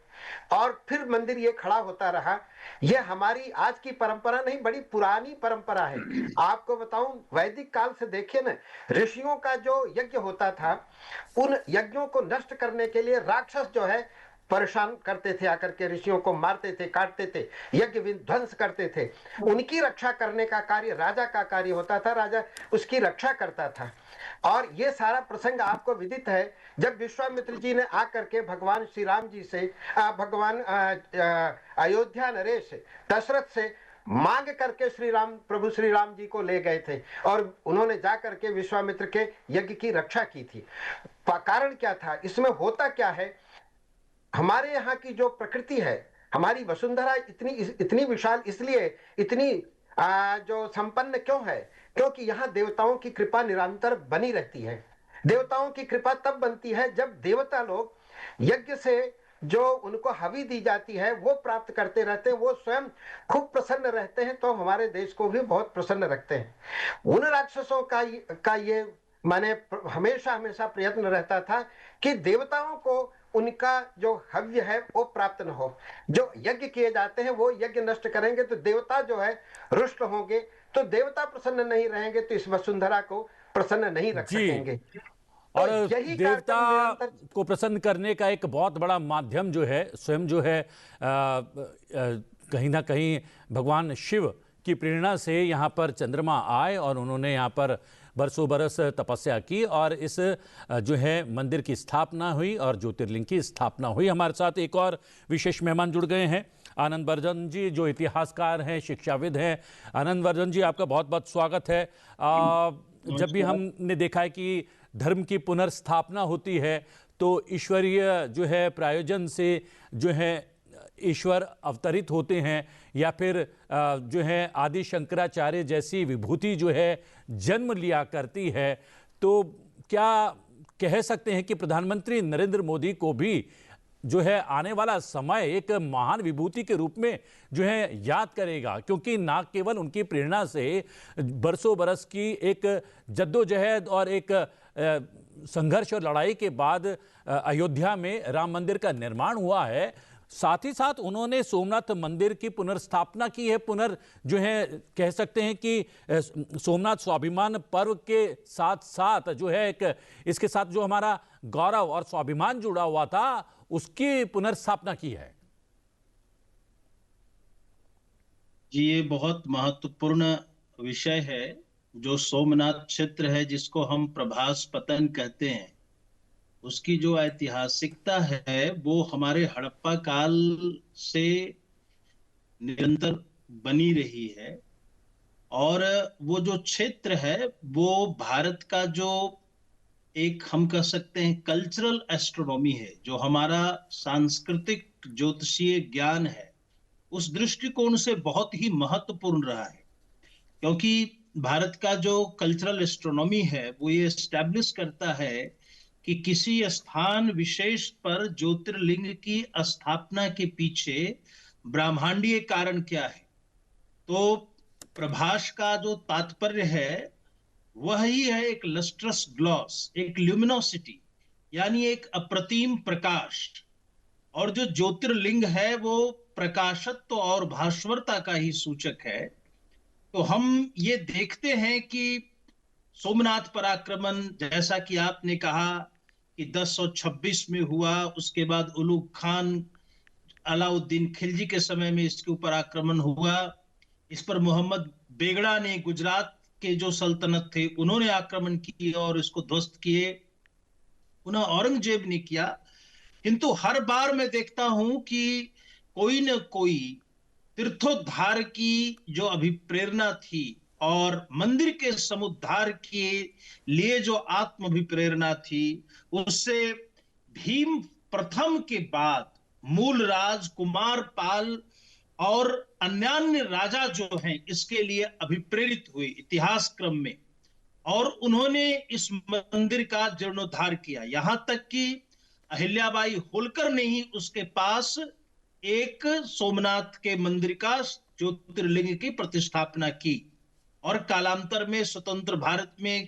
और फिर मंदिर ये खड़ा होता रहा, ये हमारी आज की परंपरा नहीं, बड़ी पुरानी परंपरा है। आपको बताऊं, वैदिक काल से देखिए ना, ऋषियों का जो यज्ञ होता था, उन यज्ञों को नष्ट करने के लिए राक्षस जो है परेशान करते थे, आकर के ऋषियों को मारते थे, काटते थे, यज्ञ विध्वंस करते थे। उनकी रक्षा करने का कार्य राजा का कार्य होता था, राजा उसकी रक्षा करता था। और ये सारा प्रसंग आपको विदित है, जब विश्वामित्र जी ने आकर के भगवान श्री राम जी से, भगवान अयोध्या नरेश दशरथ से मांग करके प्रभु श्री राम जी को ले गए थे और उन्होंने जाकर के विश्वामित्र के यज्ञ की रक्षा की थी। कारण क्या था इसमें, होता क्या है, हमारे यहाँ की जो प्रकृति है, हमारी वसुंधरा इतनी विशाल, इसलिए इतनी जो संपन्न क्यों है, क्योंकि यहाँ देवताओं की कृपा निरंतर बनी रहती है। देवताओं की कृपा तब बनती है जब देवता लोग यज्ञ से जो उनको हवि दी जाती है वो प्राप्त करते रहते हैं, वो स्वयं खूब प्रसन्न रहते हैं, तो हमारे देश को भी बहुत प्रसन्न रखते हैं। उन राक्षसों का ये माने हमेशा प्रयत्न रहता था कि देवताओं को उनका जो हव्य है वो प्राप्त न हो। जो यज्ञ किए जाते हैं वो यज्ञ नष्ट करेंगे तो देवता जो है रुष्ट होंगे, तो देवता प्रसन्न नहीं रहेंगे तो इस वसुंधरा को प्रसन्न नहीं रख सकेंगे। और देवता को प्रसन्न करने का एक बहुत बड़ा माध्यम जो है, स्वयं जो है कहीं ना कहीं भगवान शिव की प्रेरणा से यहाँ पर चंद्रमा आए और उन्होंने यहाँ पर बरसों बरस तपस्या की और इस जो है मंदिर की स्थापना हुई और ज्योतिर्लिंग की स्थापना हुई। हमारे साथ एक और विशेष मेहमान जुड़ गए हैं, आनंद वर्धन जी, जो इतिहासकार हैं, शिक्षाविद हैं। आनंद वर्धन जी, आपका बहुत बहुत स्वागत है। जब भी हमने देखा है कि धर्म की पुनर्स्थापना होती है तो ईश्वरीय जो है प्रायोजन से जो है ईश्वर अवतरित होते हैं या फिर जो है आदि शंकराचार्य जैसी विभूति जो है जन्म लिया करती है। तो क्या कह सकते हैं कि प्रधानमंत्री नरेंद्र मोदी को भी जो है आने वाला समय एक महान विभूति के रूप में जो है याद करेगा, क्योंकि ना केवल उनकी प्रेरणा से बरसों बरस की एक जद्दोजहद और एक संघर्ष और लड़ाई के बाद अयोध्या में राम मंदिर का निर्माण हुआ है, साथ ही साथ उन्होंने सोमनाथ मंदिर की पुनर्स्थापना की है। जो है कह सकते हैं कि सोमनाथ स्वाभिमान पर्व के साथ साथ जो है एक इसके साथ जो हमारा गौरव और स्वाभिमान जुड़ा हुआ था उसकी पुनर्स्थापना की है। जी, ये बहुत महत्वपूर्ण विषय है। जो सोमनाथ क्षेत्र है जिसको हम प्रभास पतन कहते हैं, उसकी जो ऐतिहासिकता है वो हमारे हड़प्पा काल से निरंतर बनी रही है। और वो जो क्षेत्र है वो भारत का जो एक हम कह सकते हैं कल्चरल एस्ट्रोनॉमी है, जो हमारा सांस्कृतिक ज्योतिषीय ज्ञान है, उस दृष्टिकोण से बहुत ही महत्वपूर्ण रहा है। क्योंकि भारत का जो कल्चरल एस्ट्रोनॉमी है वो ये एस्टैब्लिश करता है कि किसी स्थान विशेष पर ज्योतिर्लिंग की स्थापना के पीछे ब्रह्मांडीय कारण क्या है। तो प्रभास का जो तात्पर्य है वह ही है एक लस्ट्रस ग्लॉस, एक ल्यूमिनोसिटी, यानी एक अप्रतिम प्रकाश। और जो ज्योतिर्लिंग है वो प्रकाशत्व और भास्वरता का ही सूचक है। तो हम ये देखते हैं कि सोमनाथ पराक्रमण, जैसा कि आपने कहा कि 1026 में हुआ, उसके बाद उलुग खान अलाउद्दीन खिलजी के समय में इसके ऊपर आक्रमण हुआ। इस पर मोहम्मद बेगड़ा ने, गुजरात के जो सल्तनत थे उन्होंने आक्रमण किए और इसको ध्वस्त किए। पुनः औरंगजेब ने किया। किंतु हर बार मैं देखता हूं कि कोई न कोई तीर्थोद्धार की जो अभिप्रेरणा थी और मंदिर के समुद्धार के लिए जो आत्म अभिप्रेरणा थी, उससे भीम प्रथम के बाद मूलराज, कुमार पाल और अन्यान्य राजा जो हैं इसके लिए अभिप्रेरित हुए इतिहास क्रम में, और उन्होंने इस मंदिर का जीर्णोद्धार किया। यहां तक कि अहिल्याबाई होलकर ने ही उसके पास एक सोमनाथ के मंदिर का ज्योतिर्लिंग की प्रतिष्ठापना की। और कालांतर में स्वतंत्र भारत में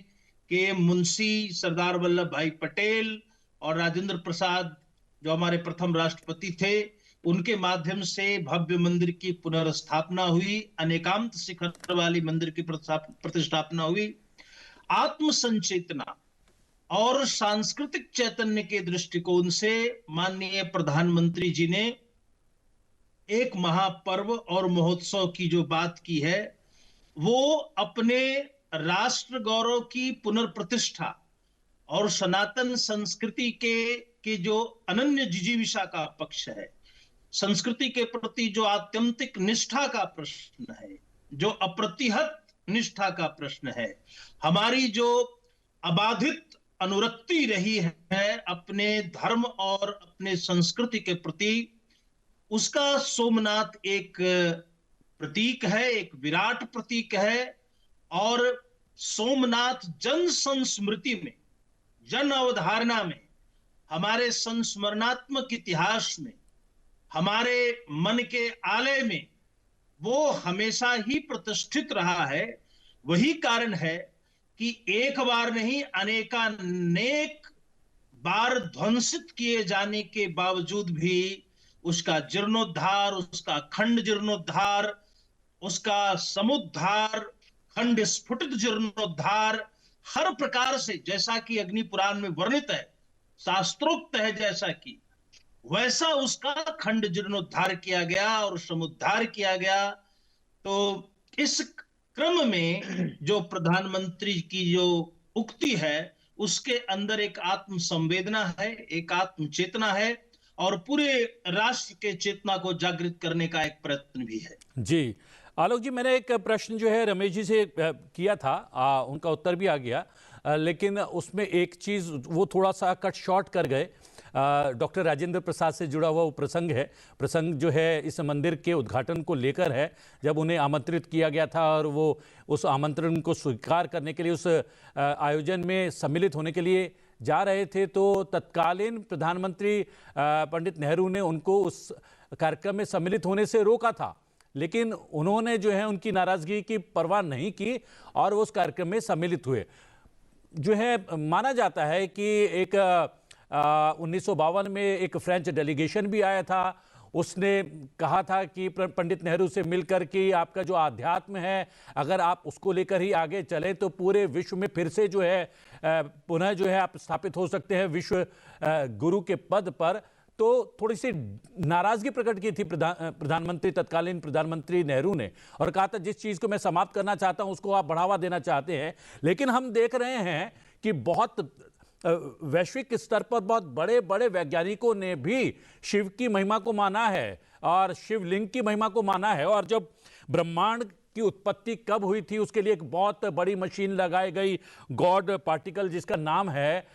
के मुंशी सरदार वल्लभ भाई पटेल और राजेंद्र प्रसाद जो हमारे प्रथम राष्ट्रपति थे, उनके माध्यम से भव्य मंदिर की पुनर्स्थापना हुई, अनेकांत शिखर वाली मंदिर की प्रतिष्ठापना हुई। आत्म संचेतना और सांस्कृतिक चैतन्य के दृष्टिकोण से माननीय प्रधानमंत्री जी ने एक महापर्व और महोत्सव की जो बात की है, वो अपने राष्ट्र गौरव की पुनर्प्रतिष्ठा और सनातन संस्कृति के जो अनन्य जिजीविषा का पक्ष है, संस्कृति के प्रति जो आत्यंतिक निष्ठा का प्रश्न है, जो अप्रतिहत निष्ठा का प्रश्न है, हमारी जो अबाधित अनुरक्ति रही है अपने धर्म और अपने संस्कृति के प्रति, उसका सोमनाथ एक प्रतीक है, एक विराट प्रतीक है। और सोमनाथ जन संस्मृति में, जन अवधारणा में, हमारे संस्मरणात्मक इतिहास में, हमारे मन के आलय में वो हमेशा ही प्रतिष्ठित रहा है। वही कारण है कि एक बार नहीं अनेकानेक बार ध्वंसित किए जाने के बावजूद भी उसका जीर्णोद्धार, उसका खंड जीर्णोद्धार, उसका समुद्धार, खंड स्फुटित जीर्णोद्धार, हर प्रकार से, जैसा कि अग्नि पुराण में वर्णित है, शास्त्रोक्त है, जैसा कि वैसा उसका खंड जीर्णोद्धार किया गया और समुद्धार किया गया। तो इस क्रम में जो प्रधानमंत्री की जो उक्ति है उसके अंदर एक आत्म संवेदना है, एक आत्म चेतना है और पूरे राष्ट्र के चेतना को जागृत करने का एक प्रयत्न भी है। जी आलोक जी, मैंने एक प्रश्न जो है रमेश जी से किया था, उनका उत्तर भी आ गया, लेकिन उसमें एक चीज वो थोड़ा सा कट शॉर्ट कर गए। डॉक्टर राजेंद्र प्रसाद से जुड़ा हुआ वो प्रसंग जो है इस मंदिर के उद्घाटन को लेकर है। जब उन्हें आमंत्रित किया गया था और वो उस आमंत्रण को स्वीकार करने के लिए उस आयोजन में सम्मिलित होने के लिए जा रहे थे, तो तत्कालीन प्रधानमंत्री पंडित नेहरू ने उनको उस कार्यक्रम में सम्मिलित होने से रोका था, लेकिन उन्होंने जो है उनकी नाराजगी की परवाह नहीं की और वो उस कार्यक्रम में सम्मिलित हुए। जो है माना जाता है कि एक 1952 में एक फ्रेंच डेलीगेशन भी आया था, उसने कहा था कि पंडित नेहरू से मिलकर कि आपका जो आध्यात्म है अगर आप उसको लेकर ही आगे चलें तो पूरे विश्व में फिर से जो है पुनः जो है आप स्थापित हो सकते हैं विश्व गुरु के पद पर। तो थोड़ी सी नाराजगी प्रकट की थी तत्कालीन प्रधानमंत्री नेहरू ने और कहा था जिस चीज को मैं समाप्त करना चाहता हूं उसको आप बढ़ावा देना चाहते हैं। लेकिन हम देख रहे हैं कि बहुत वैश्विक स्तर पर बहुत बड़े बड़े वैज्ञानिकों ने भी शिव की महिमा को माना है और शिवलिंग की महिमा को माना है, और जब ब्रह्मांड की उत्पत्ति कब हुई थी, उसके लिए एक बहुत बड़ी मशीन लगाई गई, गॉड पार्टिकल जिसका नाम है,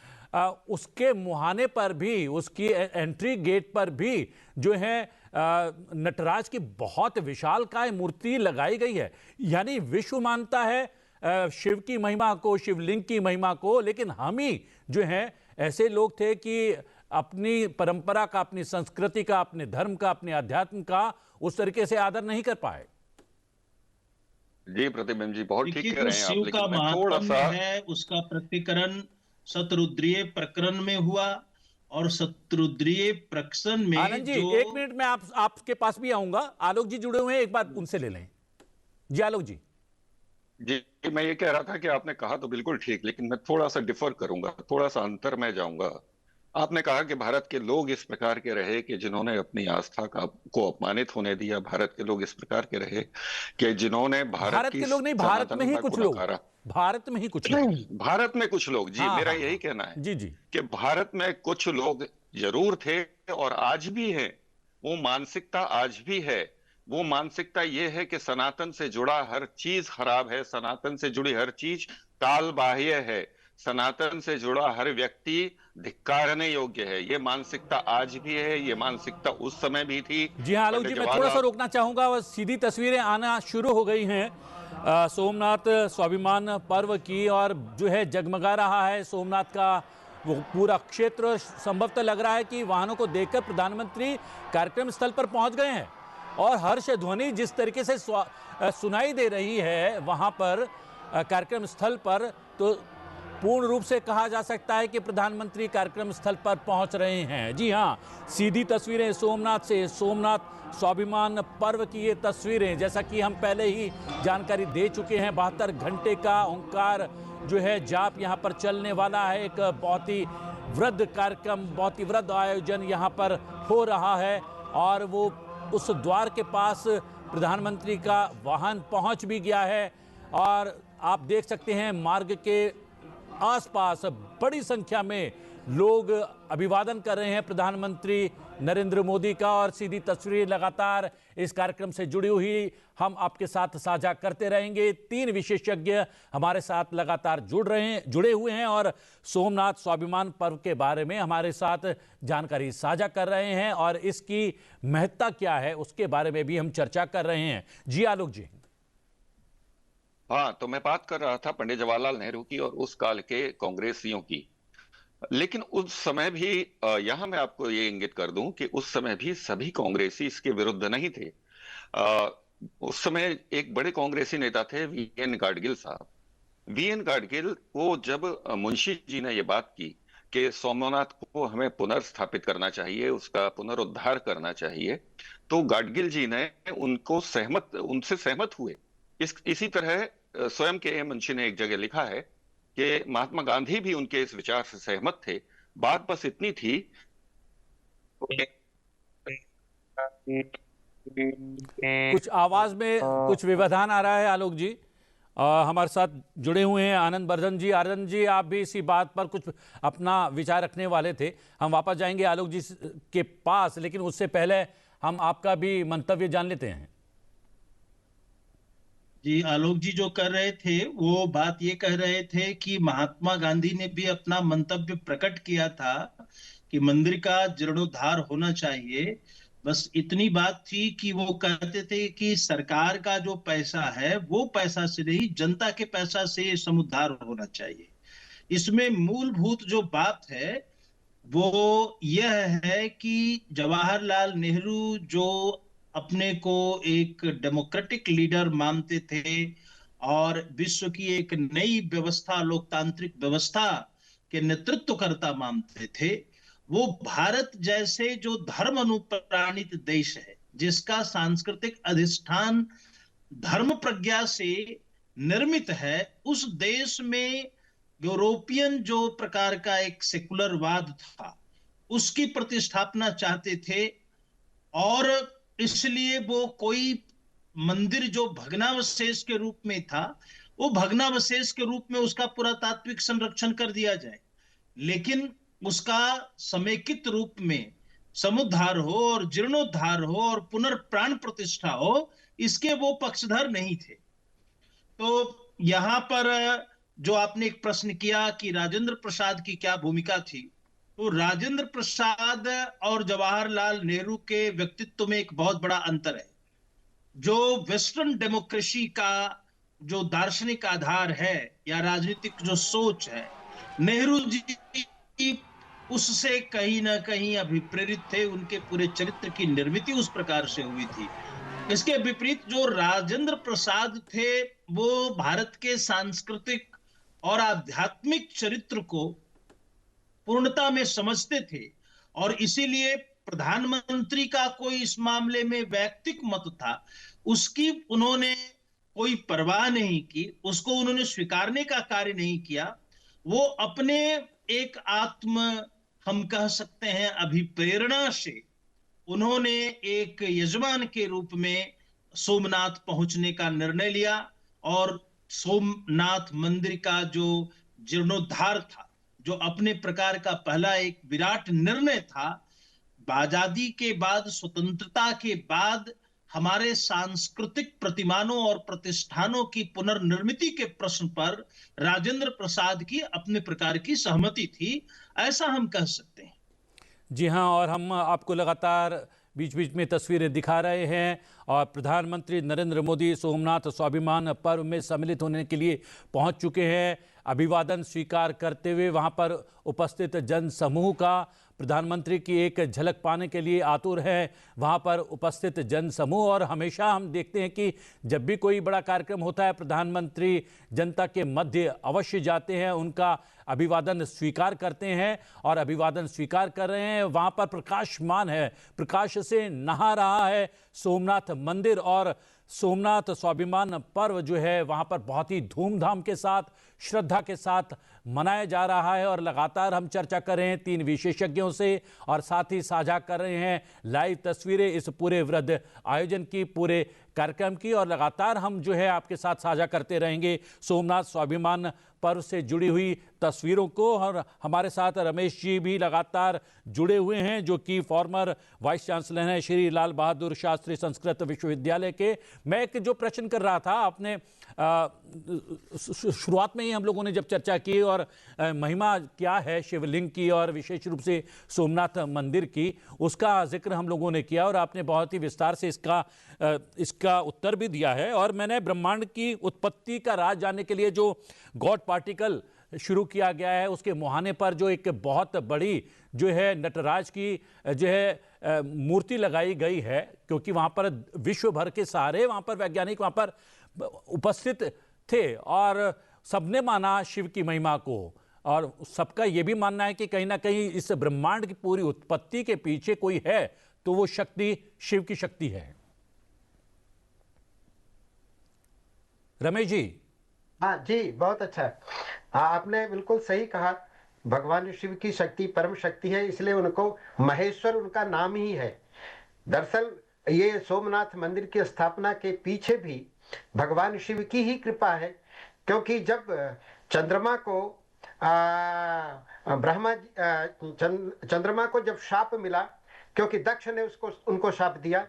उसके मुहाने पर भी, उसकी एंट्री गेट पर भी जो है नटराज की बहुत विशालकाय मूर्ति लगाई गई है। यानी विश्व मानता है शिव की महिमा को, शिवलिंग की महिमा को, लेकिन हम ही जो है ऐसे लोग थे कि अपनी परंपरा का, अपनी संस्कृति का, अपने धर्म का, अपने अध्यात्म का उस तरीके से आदर नहीं कर पाए। जी प्रतिबिंब जी, बहुत ठीक कह रहे हैं आप, शिव का लेकिन मैं थोड़ा महात्म्य सा है, उसका प्रकटीकरण शतरुद्रीय प्रकरण में हुआ, और शतरुद्रीय प्रकरण में आनंद जी, जो 1 मिनट में आपके पास भी आऊंगा। आलोक जी जुड़े हुए हैं, एक बार उनसे ले लें। जी आलोक जी। जी, मैं ये कह रहा था कि आपने कहा तो बिल्कुल ठीक, लेकिन मैं थोड़ा सा डिफर करूंगा, थोड़ा सा अंतर में जाऊंगा। आपने कहा कि भारत के लोग इस प्रकार के रहे कि जिन्होंने अपनी आस्था को अपमानित होने दिया। भारत के लोग इस प्रकार के रहे कि जिन्होंने भारत भारत की के लोग नहीं, भारत में ही सनातनता कुछ को लोग, नकारा। भारत में ही कुछ लोग। भारत में कुछ लोग, जी हाँ, मेरा हाँ, यही हाँ। कहना है जी जी। कि भारत में कुछ लोग जरूर थे और आज भी हैं। वो मानसिकता आज भी है। वो मानसिकता ये है कि सनातन से जुड़ा हर चीज खराब है, सनातन से जुड़ी हर चीज काल बाह्य है, सनातन से जुड़ा हर व्यक्ति धिक्कारने योग्य है। ये मानसिकता आज भी है, ये मानसिकता उस समय भी थी। जी हाँ आलोक जी, मैं थोड़ा सा रोकना चाहूंगा। और सीधी तस्वीरें आना शुरू हो गई हैं सोमनाथ स्वाभिमान पर्व की, और जो है जगमगा रहा है सोमनाथ का वो पूरा क्षेत्र। संभवतः लग रहा है कि वाहनों को देखकर प्रधानमंत्री कार्यक्रम स्थल पर पहुंच गए हैं, और हर्ष ध्वनि जिस तरीके से सुनाई दे रही है वहां पर कार्यक्रम स्थल पर, तो पूर्ण रूप से कहा जा सकता है कि प्रधानमंत्री कार्यक्रम स्थल पर पहुंच रहे हैं। जी हां, सीधी तस्वीरें सोमनाथ से, सोमनाथ स्वाभिमान पर्व की ये तस्वीरें, जैसा कि हम पहले ही जानकारी दे चुके हैं, 72 घंटे का ओंकार जो है जाप यहाँ पर चलने वाला है। एक बहुत ही वृद्ध कार्यक्रम, बहुत ही वृद्ध आयोजन यहाँ पर हो रहा है, और वो उस द्वार के पास प्रधानमंत्री का वाहन पहुंच भी गया है। और आप देख सकते हैं मार्ग के आसपास बड़ी संख्या में लोग अभिवादन कर रहे हैं प्रधानमंत्री नरेंद्र मोदी का, और सीधी तस्वीरें लगातार इस कार्यक्रम से जुड़ी हुई हम आपके साथ साझा करते रहेंगे। 3 विशेषज्ञ हमारे साथ लगातार जुड़े हुए हैं और सोमनाथ स्वाभिमान पर्व के बारे में हमारे साथ जानकारी साझा कर रहे हैं, और इसकी महत्ता क्या है उसके बारे में भी हम चर्चा कर रहे हैं। जी आलोक जी। हाँ, तो मैं बात कर रहा था पंडित जवाहरलाल नेहरू की और उस काल के कांग्रेसियों की। लेकिन उस समय भी यहां मैं आपको ये इंगित कर दूं कि उस समय भी सभी कांग्रेसी इसके विरुद्ध नहीं थे। उस समय एक बड़े कांग्रेसी नेता थे वीएन गाडगिल साहब। वीएन गाडगिल को जब मुंशी जी ने ये बात की कि सोमनाथ को हमें पुनर्स्थापित करना चाहिए, उसका पुनरुद्धार करना चाहिए, तो गाडगिल जी ने उनसे सहमत हुए। इसी तरह स्वयं के मुंशी ने एक जगह लिखा है कि महात्मा गांधी भी उनके इस विचार से सहमत थे। बात बस इतनी थी कुछ आवाज में कुछ व्यवधान आ रहा है आलोक जी। हमारे साथ जुड़े हुए हैं आनंद बर्धन जी। आनंद जी, आप भी इसी बात पर कुछ अपना विचार रखने वाले थे। हम वापस जाएंगे आलोक जी के पास, लेकिन उससे पहले हम आपका भी मंतव्य जान लेते हैं। जी, आलोक जी जो कर रहे थे वो बात ये कह रहे थे कि महात्मा गांधी ने भी अपना मंतव्य प्रकट किया था कि मंदिर का जीर्णोद्धार होना चाहिए। बस इतनी बात थी कि वो कहते थे कि सरकार का जो पैसा है वो पैसा से नहीं, जनता के पैसा से समुद्धार होना चाहिए। इसमें मूलभूत जो बात है वो यह है कि जवाहरलाल नेहरू जो अपने को एक डेमोक्रेटिक लीडर मानते थे और विश्व की एक नई व्यवस्था, लोकतांत्रिक व्यवस्था के नेतृत्वकर्ता मानते थे, वो भारत जैसे जो धर्म अनुप्राणित देश है, जिसका सांस्कृतिक अधिष्ठान धर्म प्रज्ञा से निर्मित है, उस देश में यूरोपियन जो प्रकार का एक सेकुलरवाद था उसकी प्रतिष्ठापना चाहते थे। और इसलिए वो कोई मंदिर जो भग्नावशेष के रूप में था, वो भग्नावशेष के रूप में उसका पुरातात्विक संरक्षण कर दिया जाए, लेकिन उसका समेकित रूप में समुद्धार हो और जीर्णोद्धार हो और पुनर्प्राण प्रतिष्ठा हो, इसके वो पक्षधर नहीं थे। तो यहाँ पर जो आपने एक प्रश्न किया कि राजेंद्र प्रसाद की क्या भूमिका थी, तो राजेंद्र प्रसाद और जवाहरलाल नेहरू के व्यक्तित्व में एक बहुत बड़ा अंतर है। जो वेस्टर्न डेमोक्रेसी का जो दार्शनिक आधार है या राजनीतिक जो सोच है, नेहरू जी उससे कहीं ना कहीं अभिप्रेरित थे। उनके पूरे चरित्र की निर्मिति उस प्रकार से हुई थी। इसके विपरीत जो राजेंद्र प्रसाद थे, वो भारत के सांस्कृतिक और आध्यात्मिक चरित्र को पूर्णता में समझते थे, और इसीलिए प्रधानमंत्री का कोई इस मामले में वैयक्तिक मत था, उसकी उन्होंने कोई परवाह नहीं की, उसको उन्होंने स्वीकारने का कार्य नहीं किया। वो अपने एक हम कह सकते हैं अभिप्रेरणा से उन्होंने एक यजमान के रूप में सोमनाथ पहुंचने का निर्णय लिया, और सोमनाथ मंदिर का जो जीर्णोद्धार था, जो अपने प्रकार का पहला एक विराट निर्णय था, आजादी के बाद, स्वतंत्रता के बाद हमारे सांस्कृतिक प्रतिमानों और प्रतिष्ठानों की पुनर्निर्मिति के प्रश्न पर राजेंद्र प्रसाद की अपने प्रकार की सहमति थी, ऐसा हम कह सकते हैं। जी हाँ, और हम आपको लगातार बीच बीच में तस्वीरें दिखा रहे हैं, और प्रधानमंत्री नरेंद्र मोदी सोमनाथ स्वाभिमान पर्व में सम्मिलित होने के लिए पहुंच चुके हैं। अभिवादन स्वीकार करते हुए वहां पर उपस्थित जन समूह का प्रधानमंत्री की एक झलक पाने के लिए आतुर है वहां पर उपस्थित जन समूह। और हमेशा हम देखते हैं कि जब भी कोई बड़ा कार्यक्रम होता है, प्रधानमंत्री जनता के मध्य अवश्य जाते हैं, उनका अभिवादन स्वीकार करते हैं, और अभिवादन स्वीकार कर रहे हैं। वहां पर प्रकाशमान है, प्रकाश से नहा रहा है सोमनाथ मंदिर, और सोमनाथ स्वाभिमान पर्व जो है वहां पर बहुत ही धूमधाम के साथ, श्रद्धा के साथ मनाया जा रहा है। और लगातार हम चर्चा कर रहे हैं 3 विशेषज्ञों से, और साथ ही साझा कर रहे हैं लाइव तस्वीरें इस पूरे वृहद आयोजन की, पूरे कार्यक्रम की, और लगातार हम जो है आपके साथ साझा करते रहेंगे सोमनाथ स्वाभिमान पर्व से जुड़ी हुई तस्वीरों को। और हमारे साथ रमेश जी भी लगातार जुड़े हुए हैं, जो कि फॉर्मर वाइस चांसलर हैं श्री लाल बहादुर शास्त्री संस्कृत विश्वविद्यालय के। मैं एक जो प्रश्न कर रहा था, आपने शुरुआत में ही हम लोगों ने जब चर्चा की और महिमा क्या है शिवलिंग की और विशेष रूप से सोमनाथ मंदिर की, उसका जिक्र हम लोगों ने किया, और आपने बहुत ही विस्तार से इसका उत्तर भी दिया है। और मैंने ब्रह्मांड की उत्पत्ति का राज जानने के लिए जो गॉड पार्टिकल शुरू किया गया है, उसके मुहाने पर जो एक बहुत बड़ी जो है नटराज की जो है मूर्ति लगाई गई है, क्योंकि वहाँ पर विश्व भर के सारे वहाँ पर वैज्ञानिक वहाँ पर उपस्थित थे, और सबने माना शिव की महिमा को, और सबका ये भी मानना है कि कहीं ना कहीं इस ब्रह्मांड की पूरी उत्पत्ति के पीछे कोई है, तो वो शक्ति शिव की शक्ति है। रमेश जी। हाँ जी, बहुत अच्छा। आपने बिल्कुल सही कहा। भगवान शिव की शक्ति परम शक्ति है, इसलिए उनको महेश्वर उनका नाम ही है। दरअसल ये सोमनाथ मंदिर की स्थापना के पीछे भी भगवान शिव की ही कृपा है, क्योंकि जब चंद्रमा को चंद्रमा को जब शाप मिला, क्योंकि दक्ष ने उनको शाप दिया,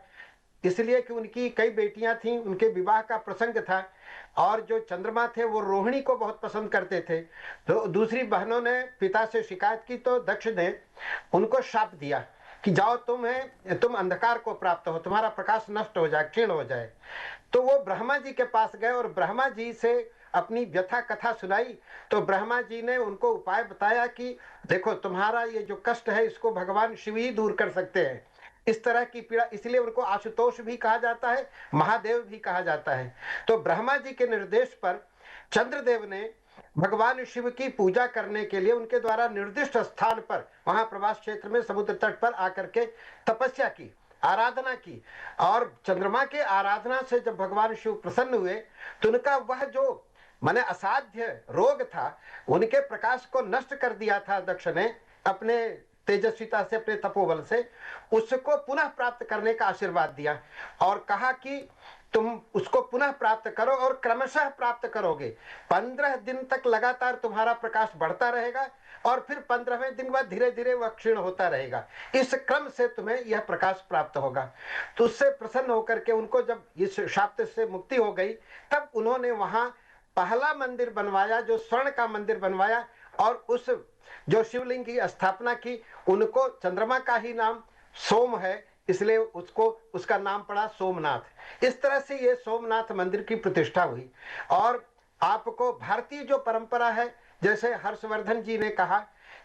इसलिए कि उनकी कई बेटियां थीं, उनके विवाह का प्रसंग था, और जो चंद्रमा थे वो रोहिणी को बहुत पसंद करते थे। तो दूसरी बहनों ने पिता से शिकायत की, तो दक्ष ने उनको शाप दिया कि जाओ तुम अंधकार को प्राप्त हो, तुम्हारा प्रकाश नष्ट हो जाए, क्षीण हो जाए। तो वो ब्रह्मा जी के पास गए और ब्रह्मा जी से अपनी व्यथा कथा सुनाई। तो ब्रह्मा जी ने उनको उपाय बताया कि देखो, तुम्हारा ये जो कष्ट है इसको भगवान शिव ही दूर कर सकते हैं। इस तरह की पीड़ा, इसलिए उनको आशुतोष भी कहा जाता है, महादेव भी कहा जाता है। तो ब्रह्मा जी के निर्देश पर चंद्रदेव ने भगवान शिव की पूजा करने के लिए उनके द्वारा निर्दिष्ट स्थान पर, वहां प्रवास क्षेत्र में समुद्र तट पर आकर के तपस्या की, आराधना की। और चंद्रमा के आराधना से जब भगवान शिव प्रसन्न हुए, तो उनका वह जो माने असाध्य रोग था, उनके प्रकाश को नष्ट कर दिया था दक्ष ने अपने तेजस्विता से, अपने तपोबल से, उसको पुनः प्राप्त करने का आशीर्वाद दिया, और कहा कि तुम उसको पुनः प्राप्त करो और क्रमशः प्राप्त करोगे। 15 दिन तक लगातार तुम्हारा प्रकाश बढ़ता रहेगा और फिर 15वें दिन बाद धीरे धीरे वह क्षीण होता रहेगा। इस क्रम से तुम्हें यह प्रकाश प्राप्त होगा। तो उससे प्रसन्न होकर के उनको जब इस शाप से मुक्ति हो गई, तब उन्होंने वहां पहला मंदिर बनवाया, जो स्वर्ण का मंदिर बनवाया, और उस जो शिवलिंग की स्थापना की, उनको चंद्रमा का ही नाम सोम है, इसलिए उसको उसका नाम पड़ा सोमनाथ। इस तरह से ये सोमनाथ मंदिर की प्रतिष्ठा हुई। और आपको भारतीय जो परंपरा है, जैसे हर्षवर्धन जी ने कहा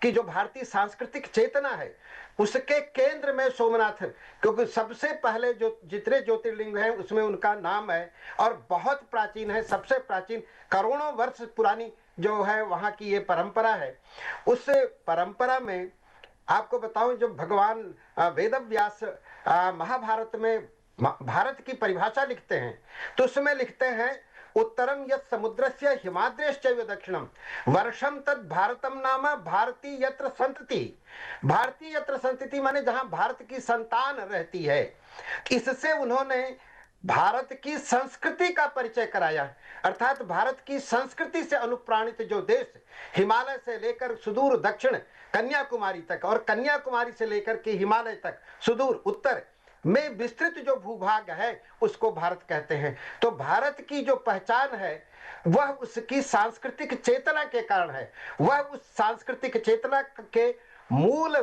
कि जो भारतीय सांस्कृतिक चेतना है उसके केंद्र में सोमनाथ है, क्योंकि सबसे पहले जो जितने ज्योतिर्लिंग हैं उसमें उनका नाम है और बहुत प्राचीन है, सबसे प्राचीन करोड़ों वर्ष पुरानी जो है वहां की ये परंपरा है। उस परंपरा में आपको बताऊं, जो भगवान वेदव्यास महाभारत में भारत की परिभाषा लिखते हैं तो उसमें लिखते हैं, उत्तरम यत् समुद्रस्य हिमाद्रेश्चैव दक्षिणम वर्षम तद भारतम नाम भारती यत्र संतति। भारतीय यत्र संतति माने जहां भारत की संतान रहती है। इससे उन्होंने भारत की संस्कृति का परिचय कराया, अर्थात भारत की संस्कृति से अनुप्राणित जो देश हिमालय से लेकर सुदूर दक्षिण कन्याकुमारी तक और कन्याकुमारी से लेकर के हिमालय तक सुदूर उत्तर में विस्तृत जो भूभाग है उसको भारत कहते हैं। तो भारत की जो पहचान है वह उसकी सांस्कृतिक चेतना के कारण है। वह उस सांस्कृतिक चेतना के मूल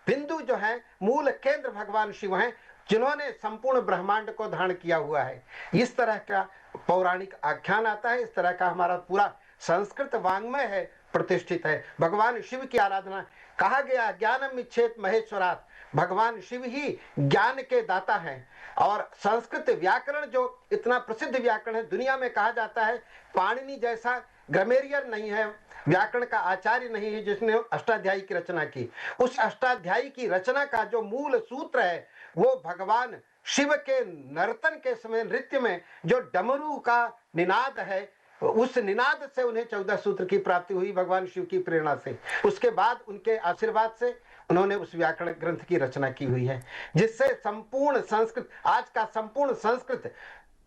बिंदु जो है, मूल केंद्र भगवान शिव हैं, जिन्होंने संपूर्ण ब्रह्मांड को धारण किया हुआ है। इस तरह का पौराणिक आख्यान आता है, इस तरह का हमारा पूरा संस्कृत वांग्मय है, प्रतिष्ठित है। भगवान शिव की आराधना, कहा गया ज्ञानम इच्छेत महेश्वरात्, भगवान शिव ही ज्ञान के दाता हैं। और संस्कृत व्याकरण जो इतना प्रसिद्ध व्याकरण है, दुनिया में कहा जाता है पाणिनि जैसा ग्रामेरियन नहीं है, व्याकरण का आचार्य नहीं है जिसने अष्टाध्यायी की रचना की। उस अष्टाध्यायी की रचना का जो मूल सूत्र है वो भगवान शिव के नर्तन के समय नृत्य में जो डमरू का निनाद है, उस निनाद से उन्हें 14 सूत्र की प्राप्ति हुई भगवान शिव की प्रेरणा से। उसके बाद उनके आशीर्वाद से उन्होंने उस व्याकरण ग्रंथ की रचना की हुई है, जिससे संपूर्ण संस्कृत, आज का संपूर्ण संस्कृत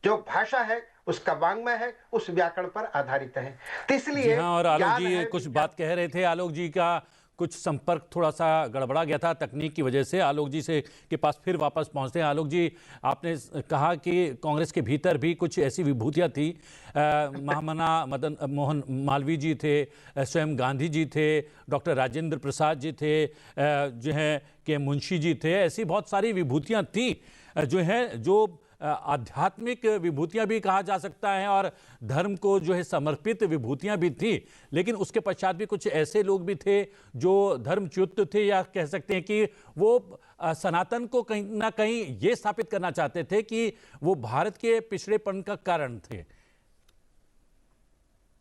जो भाषा है उसका वांग्मय है उस व्याकरण पर आधारित है। तो इसलिए हाँ, और आलोक जी कुछ बात कह रहे थे। आलोक जी का कुछ संपर्क थोड़ा सा गड़बड़ा गया था तकनीक की वजह से। आलोक जी से के पास फिर वापस पहुंचते हैं। आलोक जी, आपने कहा कि कांग्रेस के भीतर भी कुछ ऐसी विभूतियां थी। महामना मदन मोहन मालवीय जी थे, स्वयं गांधी जी थे, डॉक्टर राजेंद्र प्रसाद जी थे, जो है के मुंशी जी थे। ऐसी बहुत सारी विभूतियां थी जो है, जो आध्यात्मिक विभूतियां भी कहा जा सकता है और धर्म को जो है समर्पित विभूतियां भी थी। लेकिन उसके पश्चात भी कुछ ऐसे लोग भी थे जो धर्मच्युत थे, या कह सकते हैं कि वो सनातन को कहीं ना कहीं ये स्थापित करना चाहते थे कि वो भारत के पिछड़ेपन का कारण थे।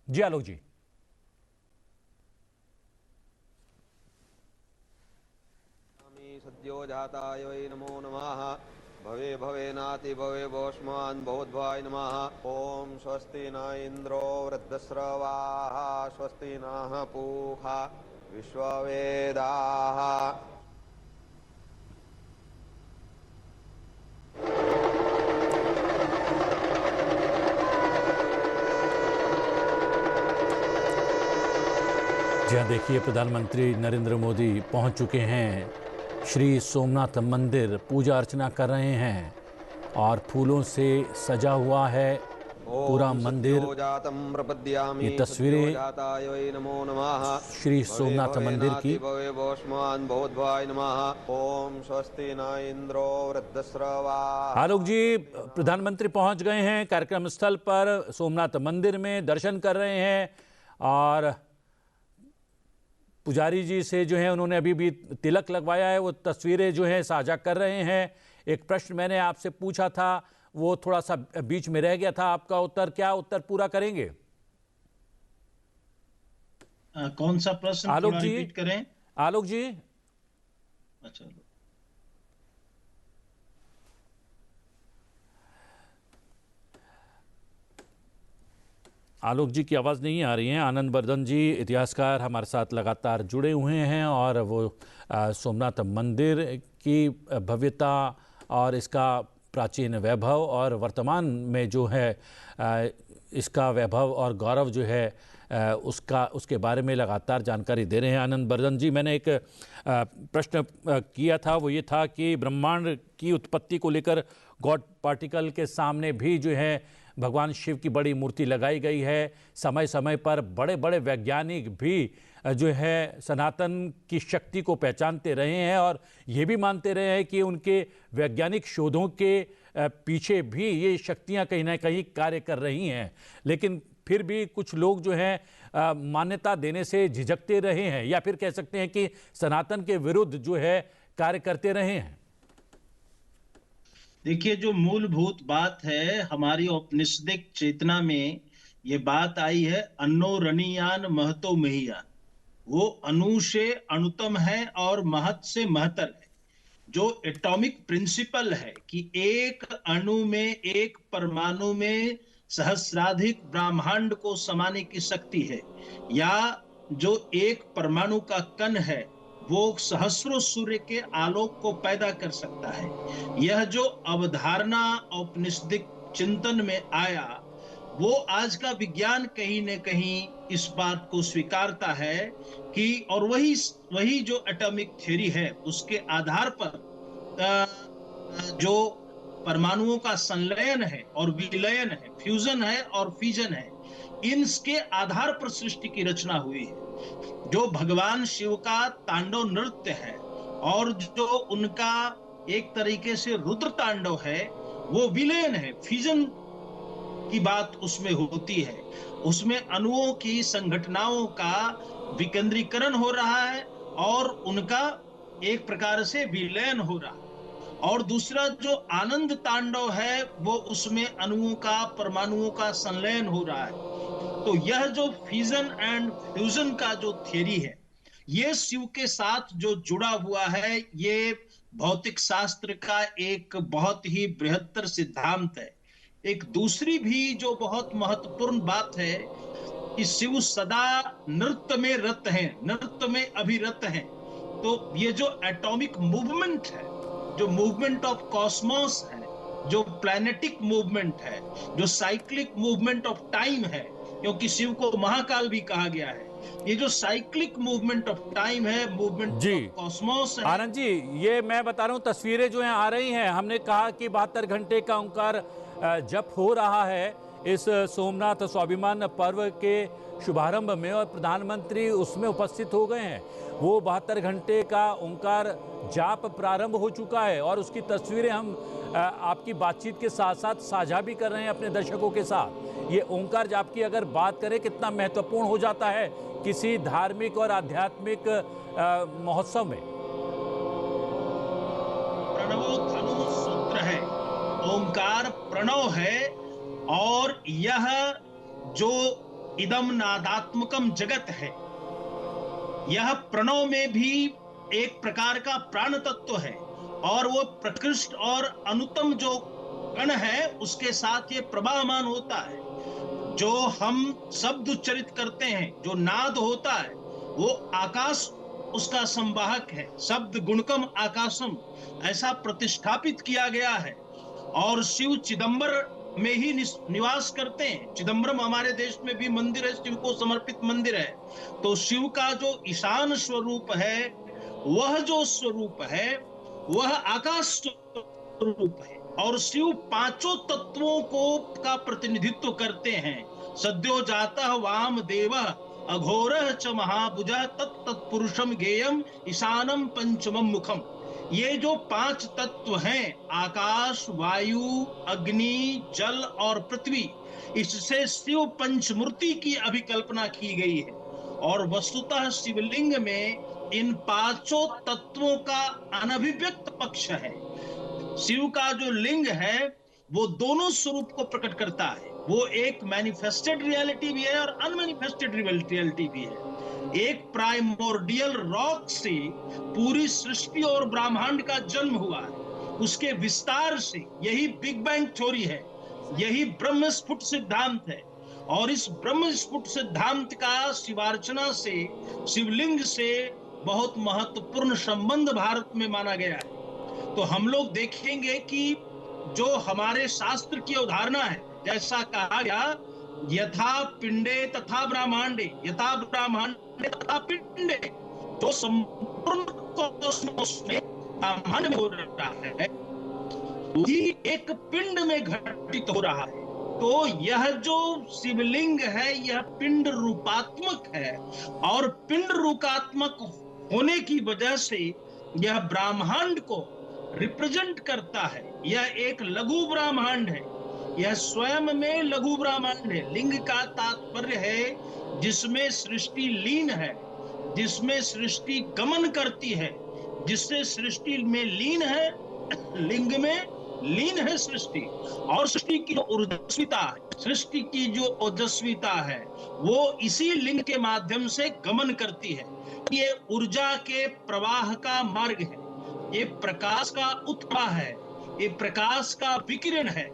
जी आलोक जी। सद्यो जाताय वै नमो नमः। भवे भवेनाति भवे भोष्मान् भवद्भाय नमः। ओम स्वस्ति न इंद्रो वृद्धस्रवाः स्वस्ति नः पूषा विश्ववेदाः। जहाँ देखिए प्रधानमंत्री नरेंद्र मोदी पहुंच चुके हैं श्री सोमनाथ मंदिर, पूजा अर्चना कर रहे हैं और फूलों से सजा हुआ है पूरा मंदिर। ये तस्वीरें श्री सोमनाथ मंदिर की। आलोक जी, प्रधानमंत्री पहुंच गए हैं कार्यक्रम स्थल पर, सोमनाथ मंदिर में दर्शन कर रहे हैं और पुजारी जी से जो है उन्होंने अभी भी तिलक लगवाया है, वो तस्वीरें जो हैं साझा कर रहे हैं। एक प्रश्न मैंने आपसे पूछा था, वो थोड़ा सा बीच में रह गया था, आपका उत्तर, क्या उत्तर पूरा करेंगे? कौन सा प्रश्न? आलोक जी रिपीट करें। आलोक जी, अच्छा, आलोक जी की आवाज़ नहीं आ रही है। आनंद वर्धन जी इतिहासकार हमारे साथ लगातार जुड़े हुए हैं और वो सोमनाथ मंदिर की भव्यता और इसका प्राचीन वैभव और वर्तमान में जो है इसका वैभव और गौरव जो है उसके बारे में लगातार जानकारी दे रहे हैं आनंद बर्धन जी। मैंने एक प्रश्न किया था, वो ये था कि ब्रह्मांड की उत्पत्ति को लेकर गॉड पार्टिकल के सामने भी जो है भगवान शिव की बड़ी मूर्ति लगाई गई है। समय समय पर बड़े बड़े वैज्ञानिक भी जो है सनातन की शक्ति को पहचानते रहे हैं और ये भी मानते रहे हैं कि उनके वैज्ञानिक शोधों के पीछे भी ये शक्तियां कहीं ना कहीं कार्य कर रही हैं, लेकिन फिर भी कुछ लोग जो हैं मान्यता देने से झिझकते रहे हैं या फिर कह सकते हैं कि सनातन के विरुद्ध जो है कार्य करते रहे हैं। देखिए, जो मूलभूत बात है हमारी औपनिषदिक चेतना में ये बात आई है, अन्नो रणीयान महतो महियान। वो अणु से अणुतम है और महत से महतर है। जो एटॉमिक प्रिंसिपल है कि एक अणु में, एक परमाणु में सहस्राधिक ब्रह्मांड को समाने की शक्ति है, या जो एक परमाणु का कण है वो सहस्रों सूर्य के आलोक को पैदा कर सकता है। यह जो अवधारणा औपनिषदिक चिंतन में आया, वो आज का विज्ञान कहीं न कहीं इस बात को स्वीकारता है कि, और वही जो एटॉमिक थ्योरी है उसके आधार पर जो परमाणुओं का संलयन है और विलयन है, फ्यूजन है और फिजन है, इनके आधार पर सृष्टि की रचना हुई है। जो भगवान शिव का तांडव नृत्य है और जो उनका एक तरीके से रुद्र तांडव है, वो विलयन है, फिजन की बात उसमें होती है। उसमें अणुओं की संघटनाओं का विकेंद्रीकरण हो रहा है और उनका एक प्रकार से विलयन हो रहा है। और दूसरा जो आनंद तांडव है वो उसमें अणुओं का, परमाणुओं का संलयन हो रहा है। तो यह जो फिजन एंड फ्यूजन का जो थियरी है, ये शिव के साथ जो जुड़ा हुआ है, ये भौतिक शास्त्र का एक बहुत ही बृहत्तर सिद्धांत है। एक दूसरी भी जो बहुत महत्वपूर्ण बात है कि शिव सदा नृत्य में रत हैं, नृत्य में अभिरत हैं। तो ये जो एटॉमिक मूवमेंट है, जो मूवमेंट ऑफ कॉस्मोस है, जो प्लैनेटिक मूवमेंट है, जो साइक्लिक मूवमेंट ऑफ टाइम है, क्योंकि शिव को महाकाल भी कहा गया है, ये जो साइक्लिक मूवमेंट ऑफ टाइम है, मूवमेंट ऑफ कॉस्मोस है। आनंद जी, ये मैं बता रहा हूँ, तस्वीरें जो हैं आ रही हैं। हमने कहा कि 72 घंटे का ओंकार जप हो रहा है इस सोमनाथ स्वाभिमान पर्व के शुभारंभ में और प्रधानमंत्री उसमें उपस्थित हो गए हैं। वो 72 घंटे का ओंकार जाप प्रारंभ हो चुका है और उसकी तस्वीरें हम आपकी बातचीत के साथ साथ साझा भी कर रहे हैं अपने दर्शकों के साथ। ये ओंकार जाप की अगर बात करें, कितना महत्वपूर्ण हो जाता है किसी धार्मिक और आध्यात्मिक महोत्सव में। प्रणवो धनु सूत्र है, ओंकार प्रणव है, और यह जो इदम नादात्मकम जगत है, यह प्रणव में भी एक प्रकार का प्राण तत्व है और वो प्रकृष्ट और अनुत्तम जो कण है उसके साथ ये प्रवाहमान होता है। जो हम शब्द उच्चरित करते हैं, जो नाद होता है, वो आकाश उसका संवाहक है। शब्द गुणकम आकाशम ऐसा प्रतिष्ठापित किया गया है। और शिव चिदंबर में ही निवास करते हैं। चिदंबरम हमारे देश में भी मंदिर है, शिव को समर्पित मंदिर है। तो शिव का जो ईशान स्वरूप है, वह जो स्वरूप है वह आकाश स्वरूप है। और शिव पांचों तत्वों को का प्रतिनिधित्व करते हैं। सद्यो जातः वाम देवः अघोरः च महाभुजः तत्तत्पुरुषम गेयम ईशानम पंचमम मुखम। ये जो पांच तत्व हैं, आकाश, वायु, अग्नि, जल और पृथ्वी, इससे शिव पंचमूर्ति की अभिकल्पना की गई है। और वस्तुतः शिवलिंग में इन पांचों तत्वों का अनभिव्यक्त पक्ष है। शिव का जो लिंग है वो दोनों स्वरूप को प्रकट करता है। वो एक मैनिफेस्टेड रियलिटी भी है और अनमैनिफेस्टेड रियलिटी भी है। एक प्राइमोर्डियल रॉक से पूरी सृष्टि और ब्रह्मांड का जन्म हुआ है। उसके विस्तार से, यही बिग बैंग थ्योरी है, यही ब्रह्म स्फुट सिद्धांत है। और इस ब्रह्म स्फुट सिद्धांत का शिवार्चना से, शिवलिंग से बहुत महत्वपूर्ण संबंध भारत में माना गया है। तो हम लोग देखेंगे कि जो हमारे शास्त्र की अवधारणा है, जैसा कहा गया यथा पिंडे तथा ब्रह्मांडे, यथा ब्रह्मांडे तथा पिंडे, जो संपूर्ण कॉस्मोस में ब्रह्मांड में हो रहा है वही एक पिंड में घटित हो रहा है। तो यह जो शिवलिंग है यह पिंड रूपात्मक है, और पिंड रूपात्मक होने की वजह से यह ब्रह्मांड को रिप्रेजेंट करता है। यह एक लघु ब्रह्मांड है, यह स्वयं में लघु ब्रह्मांड है। लिंग का तात्पर्य है जिसमें सृष्टि लीन है, जिसमें सृष्टि गमन करती है, जिससे सृष्टि में लीन है, लिंग में लीन है सृष्टि। और सृष्टि की जो ओजस्विता है, सृष्टि की जो ओजस्विता है वो इसी लिंग के माध्यम से गमन करती है। ये ऊर्जा के प्रवाह का मार्ग है, ये प्रकाश का उत्प्रवाह है, ये प्रकाश का विकिरण है।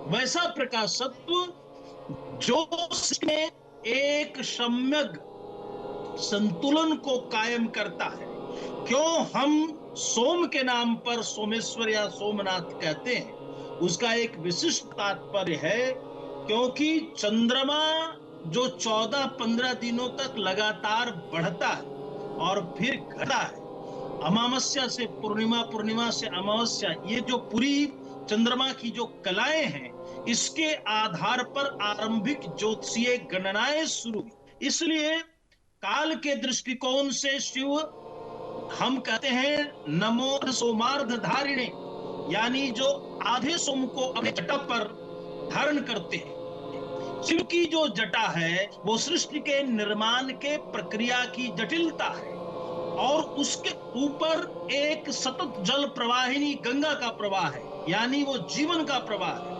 वैसा प्रकाशत्व जो में एक सम्यक संतुलन को कायम करता है। क्यों हम सोम के नाम पर सोमेश्वर या सोमनाथ कहते हैं, उसका एक विशिष्ट तात्पर्य है, क्योंकि चंद्रमा जो 14-15 दिनों तक लगातार बढ़ता है और फिर घटता है, अमावस्या से पूर्णिमा, पूर्णिमा से अमावस्या, ये जो पूरी चंद्रमा की जो कलाएं हैं इसके आधार पर आरंभिक ज्योतिषीय गणनाएं शुरू हुई। इसलिए काल के दृष्टिकोण से शिव, हम कहते हैं नमो सोमार्ध धारिणे, यानी जो आधे सोम को अपने जटा पर धारण करते हैं। शिव की जो जटा है वो सृष्टि के निर्माण के प्रक्रिया की जटिलता है, और उसके ऊपर एक सतत जल प्रवाहिनी गंगा का प्रवाह है, यानी वो जीवन का प्रवाह है।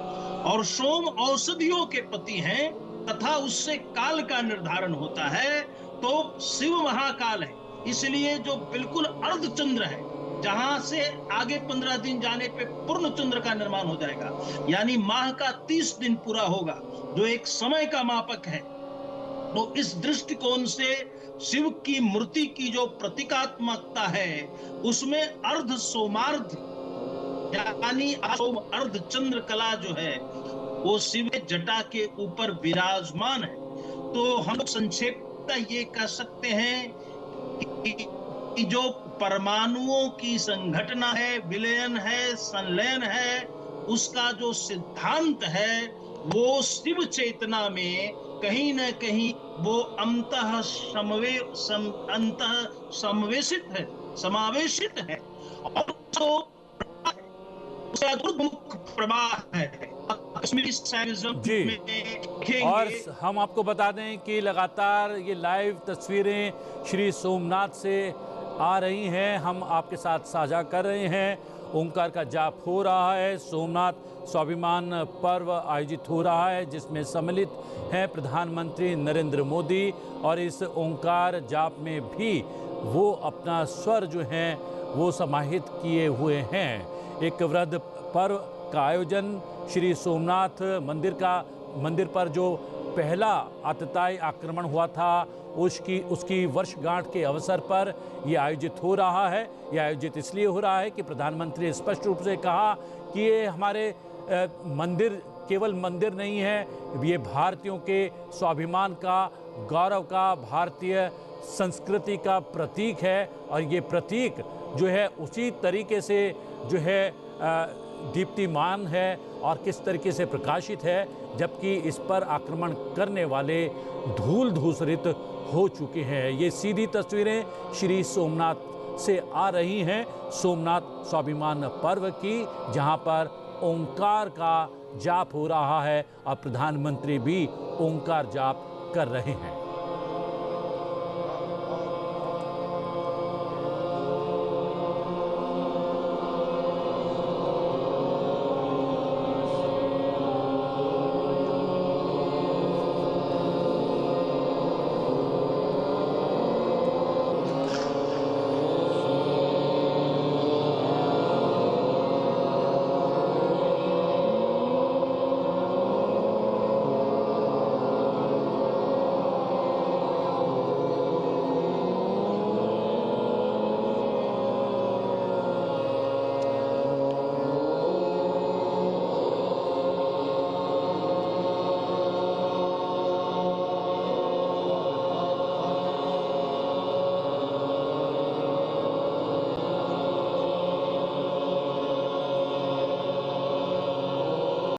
और सोम औषधियों के पति हैं तथा उससे काल का निर्धारण होता है। तो शिव महाकाल है, इसलिए जो बिल्कुल अर्धचंद्र है, जहां से आगे 15 दिन जाने पे पूर्ण चंद्र का निर्माण हो जाएगा, यानी माह का 30 दिन पूरा होगा, जो एक समय का मापक है। तो इस दृष्टिकोण से शिव की मूर्ति की जो प्रतीकात्मकता है उसमें अर्ध सोमार्ध यानी सोम अर्ध चंद्र कला जो है वो शिव जटा के ऊपर विराजमान है। तो हम संक्षेपता ये कह सकते हैं कि जो परमाणुओं की संघटना है, विलयन है, संलयन है, उसका जो सिद्धांत है वो शिव चेतना में कहीं न कहीं वो अंतः समावेशित है, और तो प्रवाह है। जी, और हम आपको बता दें कि लगातार ये लाइव तस्वीरें श्री सोमनाथ से आ रही हैं, हम आपके साथ साझा कर रहे हैं। ओंकार का जाप हो रहा है, सोमनाथ स्वाभिमान पर्व आयोजित हो रहा है, जिसमें सम्मिलित हैं प्रधानमंत्री नरेंद्र मोदी, और इस ओंकार जाप में भी वो अपना स्वर जो है वो समाहित किए हुए हैं। एक वृहद पर्व का आयोजन श्री सोमनाथ मंदिर पर जो पहला आतताई आक्रमण हुआ था उसकी वर्षगांठ के अवसर पर यह आयोजित हो रहा है। यह आयोजित इसलिए हो रहा है कि प्रधानमंत्री ने स्पष्ट रूप से कहा कि ये हमारे मंदिर केवल मंदिर नहीं है, ये भारतीयों के स्वाभिमान का, गौरव का, भारतीय संस्कृति का प्रतीक है। और ये प्रतीक जो है उसी तरीके से जो है दीप्तिमान है और किस तरीके से प्रकाशित है, जबकि इस पर आक्रमण करने वाले धूल धूसरित हो चुके हैं। ये सीधी तस्वीरें श्री सोमनाथ से आ रही हैं, सोमनाथ स्वाभिमान पर्व की, जहां पर ओंकार का जाप हो रहा है और प्रधानमंत्री भी ओंकार जाप कर रहे हैं।